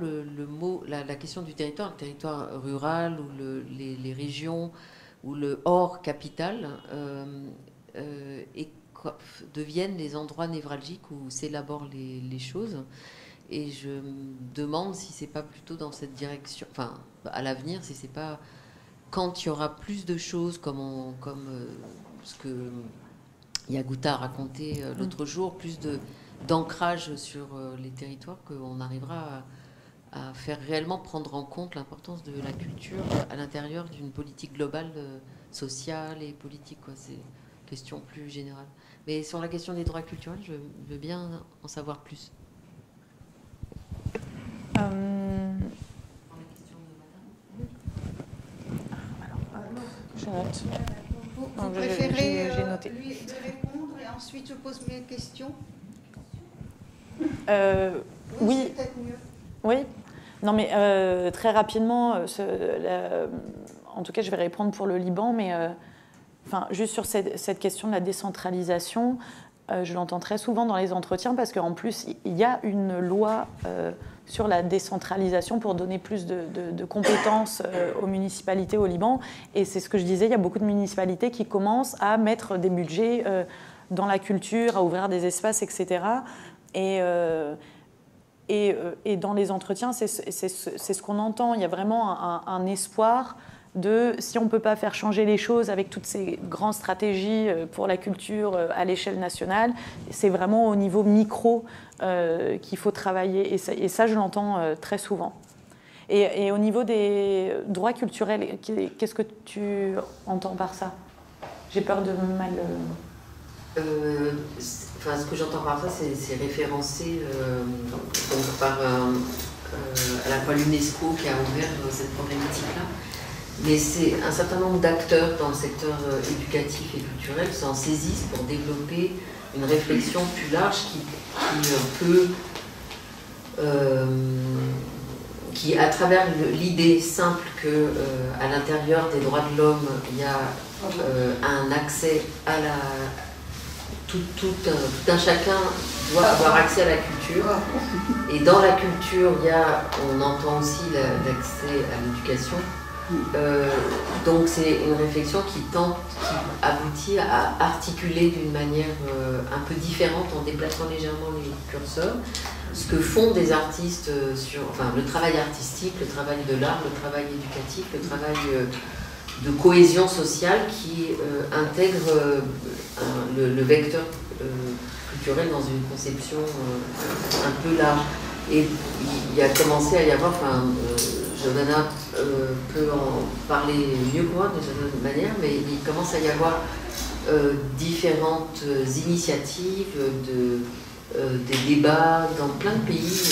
la question du territoire, le territoire rural ou les régions ou le hors capital deviennent les endroits névralgiques où s'élaborent les choses. Et je me demande si c'est pas plutôt dans cette direction, enfin, à l'avenir, si c'est pas quand il y aura plus de choses comme ce que Yagouta a raconté l'autre jour, plus d'ancrage sur les territoires, qu'on arrivera à faire réellement prendre en compte l'importance de la culture à l'intérieur d'une politique globale sociale et politique, quoi. C'est une question plus générale. Mais sur la question des droits culturels, je veux bien en savoir plus. Je note. Vous préférez lui répondre et ensuite je pose mes questions? Oui. C'est peut-être mieux. Oui. Non, mais très rapidement, en tout cas, je vais répondre pour le Liban, mais juste sur cette question de la décentralisation, je l'entends très souvent dans les entretiens parce qu'en plus, il y a une loi sur la décentralisation pour donner plus de compétences aux municipalités au Liban. Et c'est ce que je disais, il y a beaucoup de municipalités qui commencent à mettre des budgets dans la culture, à ouvrir des espaces, etc. Et dans les entretiens, c'est ce qu'on entend. Il y a vraiment un espoir de, si on ne peut pas faire changer les choses avec toutes ces grandes stratégies pour la culture à l'échelle nationale, c'est vraiment au niveau micro qu'il faut travailler. Et ça je l'entends très souvent. Et au niveau des droits culturels, qu'est-ce que tu entends par ça? J'ai peur de mal... ce que j'entends par ça, c'est référencé donc par à la fois l'UNESCO qui a ouvert cette problématique-là, mais c'est un certain nombre d'acteurs dans le secteur éducatif et culturel qui s'en saisissent pour développer une réflexion plus large qui à travers l'idée simple que à l'intérieur des droits de l'homme, il y a un accès à tout un chacun doit avoir accès à la culture. Et dans la culture, on entend aussi l'accès à l'éducation. Donc c'est une réflexion qui aboutit à articuler d'une manière un peu différente en déplaçant légèrement les curseurs ce que font des artistes sur le travail artistique, le travail de l'art, le travail éducatif, le travail de cohésion sociale qui intègre le vecteur culturel dans une conception un peu large. Et il a commencé à y avoir, Giovanna peut en parler mieux que moi de cette manière, mais il commence à y avoir différentes initiatives, des débats dans plein de pays,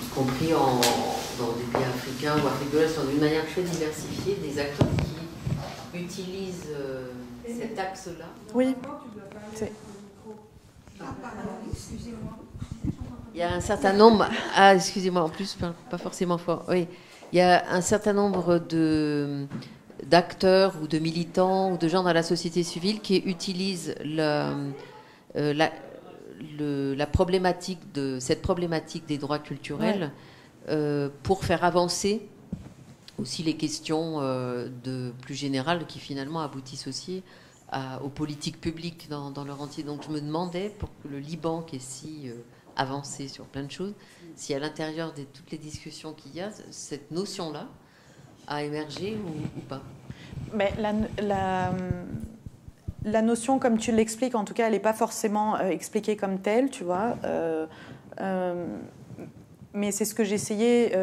y compris dans des pays africains ou Afrique de l'Est, d'une manière très diversifiée, des acteurs qui utilisent cet axe-là. Oui. Il y a un certain nombre... Ah, excusez-moi, en plus, pas forcément fort. Oui. Il y a un certain nombre d'acteurs ou de militants ou de gens dans la société civile qui utilisent cette problématique des droits culturels pour faire avancer aussi les questions plus générales qui finalement aboutissent aussi aux politiques publiques dans leur entier. Donc je me demandais, pour que le Liban, qui est si avancé sur plein de choses, si à l'intérieur de toutes les discussions qu'il y a, cette notion-là a émergé ou pas. Mais la notion, comme tu l'expliques, en tout cas, elle n'est pas forcément expliquée comme telle, tu vois. Mais c'est ce que j'essayais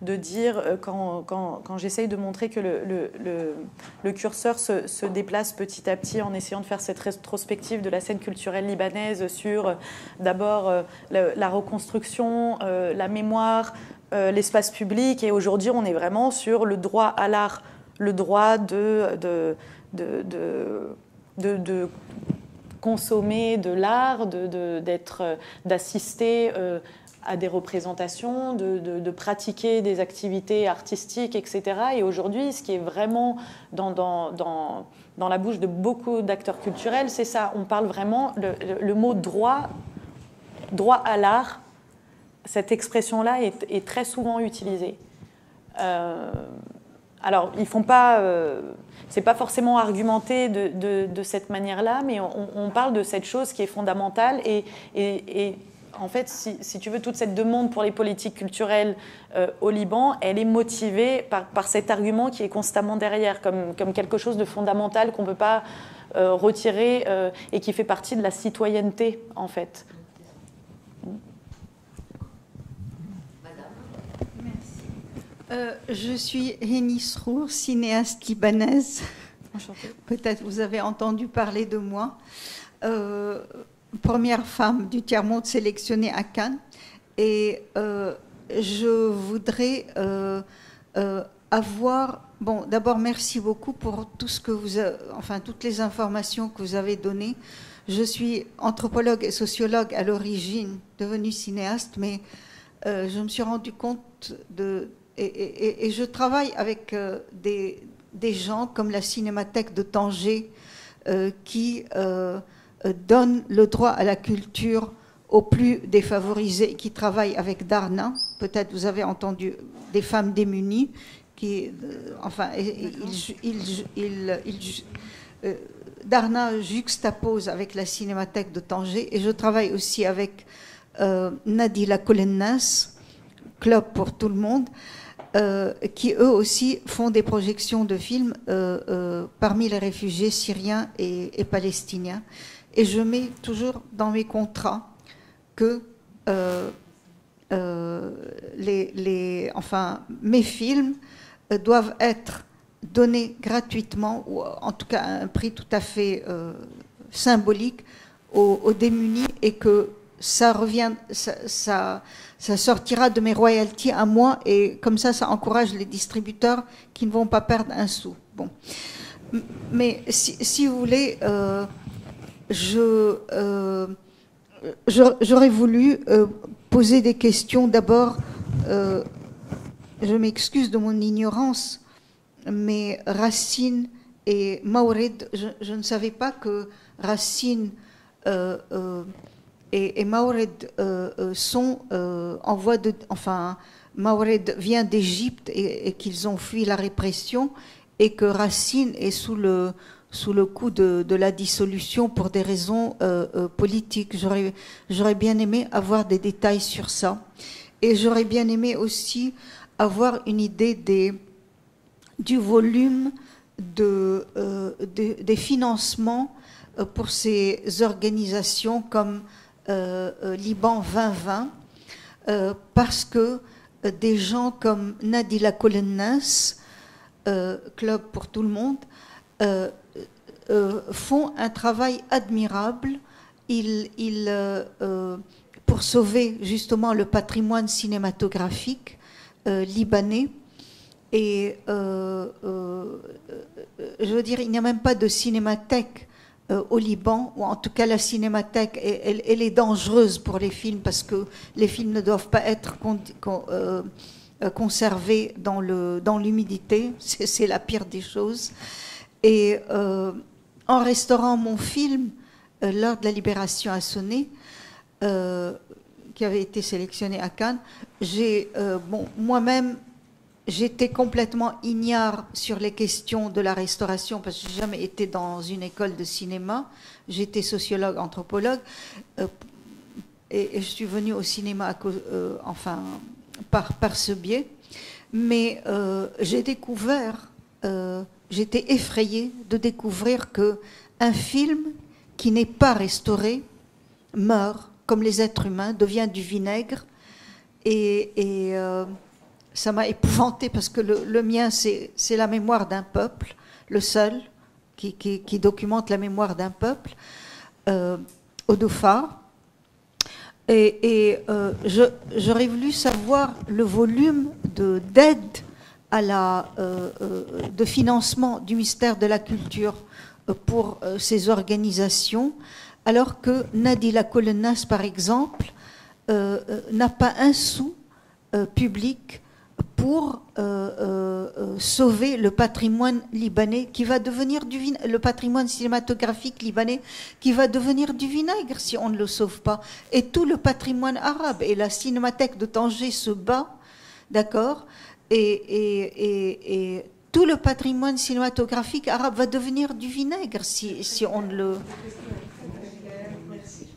de dire quand j'essaye de montrer que le curseur se déplace petit à petit en essayant de faire cette rétrospective de la scène culturelle libanaise sur d'abord la reconstruction, la mémoire, l'espace public. Et aujourd'hui, on est vraiment sur le droit à l'art, le droit de consommer de l'art, d'assister à des représentations, de pratiquer des activités artistiques, etc. Et aujourd'hui, ce qui est vraiment dans la bouche de beaucoup d'acteurs culturels, c'est ça. On parle vraiment, le mot droit à l'art, cette expression-là est très souvent utilisée. Alors, ils font pas, c'est pas forcément argumenté de cette manière-là, mais on parle de cette chose qui est fondamentale et en fait, si tu veux, toute cette demande pour les politiques culturelles au Liban, elle est motivée par cet argument qui est constamment derrière, comme quelque chose de fondamental qu'on ne peut pas retirer et qui fait partie de la citoyenneté, en fait. Je suis Héni Srour, cinéaste libanaise. Peut-être vous avez entendu parler de moi. Première femme du tiers-monde sélectionnée à Cannes. Et je voudrais avoir... Bon, d'abord, merci beaucoup pour tout ce que toutes les informations que vous avez données. Je suis anthropologue et sociologue à l'origine, devenue cinéaste, mais je me suis rendu compte et je travaille avec des gens comme la Cinémathèque de Tanger qui donnent le droit à la culture aux plus défavorisés, qui travaillent avec Darna. Peut-être vous avez entendu des femmes démunies qui, Darna juxtapose avec la Cinémathèque de Tanger, et je travaille aussi avec Nadila Kolennas, Club pour tout le monde, qui eux aussi font des projections de films parmi les réfugiés syriens et palestiniens. Et je mets toujours dans mes contrats que mes films doivent être donnés gratuitement, ou en tout cas à un prix tout à fait symbolique aux démunis, et que ça sortira de mes royalties à moi, et comme ça encourage les distributeurs qui ne vont pas perdre un sou. Bon. Mais si vous voulez, j'aurais voulu poser des questions. D'abord, je m'excuse de mon ignorance, mais Racine et Mawrid, je ne savais pas que Racine et Mawrid sont en voie de... Enfin, Mawrid vient d'Égypte et qu'ils ont fui la répression, et que Racine est sous le coup de la dissolution pour des raisons politiques. J'aurais bien aimé avoir des détails sur ça. Et j'aurais bien aimé aussi avoir une idée du volume des financements pour ces organisations comme Liban 2020, parce que des gens comme Nadila Kolennas, Club pour tout le monde, font un travail admirable. Pour sauver justement le patrimoine cinématographique libanais. Et je veux dire, il n'y a même pas de cinémathèque au Liban, ou en tout cas la cinémathèque, elle est dangereuse pour les films, parce que les films ne doivent pas être conservés dans l'humidité. C'est la pire des choses. Et en restaurant mon film, L'heure de la libération a sonné, qui avait été sélectionné à Cannes, moi-même, j'étais complètement ignare sur les questions de la restauration, parce que je n'ai jamais été dans une école de cinéma. J'étais sociologue, anthropologue, et je suis venue au cinéma par ce biais. Mais j'ai découvert, j'étais effrayée de découvrir qu'un film qui n'est pas restauré meurt, comme les êtres humains, devient du vinaigre. Et ça m'a épouvantée, parce que le mien, c'est la mémoire d'un peuple, le seul qui documente la mémoire d'un peuple, Odofar. Et j'aurais voulu savoir le volume d'aide de financement du ministère de la Culture pour ces organisations, alors que Nadila Kolnas, par exemple, n'a pas un sou public pour sauver le patrimoine libanais qui va devenir le patrimoine cinématographique libanais qui va devenir du vinaigre si on ne le sauve pas. Et tout le patrimoine arabe. Et la cinémathèque de Tanger se bat, d'accord, et tout le patrimoine cinématographique arabe va devenir du vinaigre si on ne le... Merci.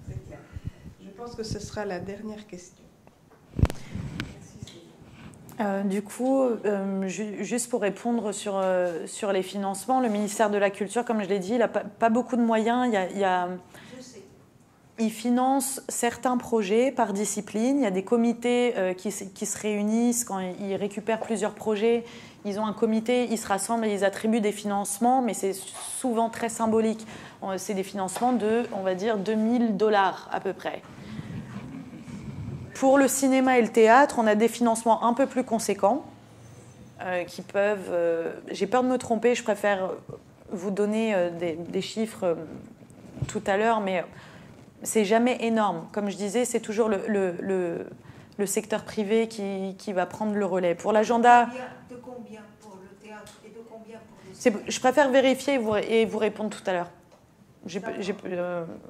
C'est clair. Je pense que ce sera la dernière question. Du coup, juste pour répondre sur les financements, le ministère de la Culture, comme je l'ai dit, il n'a pas beaucoup de moyens. Il finance certains projets par discipline. Il y a des comités qui se réunissent quand ils récupèrent plusieurs projets. Ils ont un comité, ils se rassemblent et ils attribuent des financements, mais c'est souvent très symbolique. C'est des financements de, on va dire, $2000 à peu près. Pour le cinéma et le théâtre, on a des financements un peu plus conséquents qui peuvent... j'ai peur de me tromper, je préfère vous donner des chiffres tout à l'heure, mais c'est jamais énorme. Comme je disais, c'est toujours le secteur privé qui va prendre le relais. Pour l'agenda... De combien pour le théâtre et de combien pour le cinéma? Je préfère vérifier et vous répondre tout à l'heure.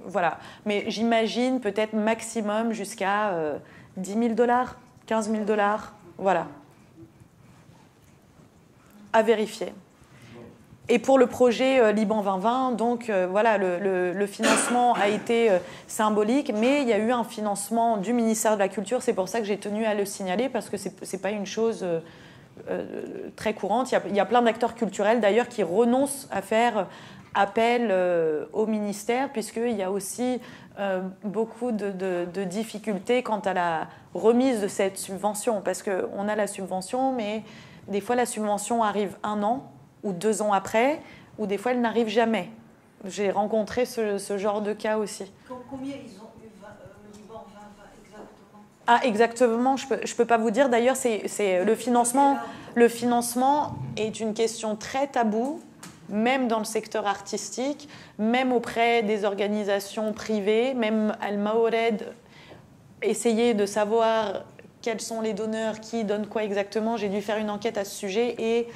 Voilà. Mais j'imagine peut-être maximum jusqu'à $10 000, $15 000. Voilà. À vérifier. Et pour le projet Liban 2020, donc voilà, le financement a été symbolique, mais il y a eu un financement du ministère de la Culture. C'est pour ça que j'ai tenu à le signaler, parce que ce n'est pas une chose très courante. Il y a plein d'acteurs culturels, d'ailleurs, qui renoncent à faire appel au ministère, puisqu'il y a aussi beaucoup de difficultés quant à la remise de cette subvention, parce qu'on a la subvention, mais des fois la subvention arrive 1 an ou 2 ans après, ou des fois elle n'arrive jamais. J'ai rencontré ce genre de cas aussi. Combien ils ont eu Liban 2020 exactement? Ah, exactement, je peux pas vous dire. D'ailleurs, c'est le financement. Le financement est une question très taboue, même dans le secteur artistique, même auprès des organisations privées, même Al-Maoured, essayer de savoir quels sont les donneurs, qui donne quoi exactement. J'ai dû faire une enquête à ce sujet et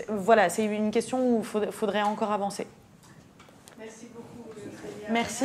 voilà, c'est une question où il faudrait encore avancer. Merci beaucoup. Merci.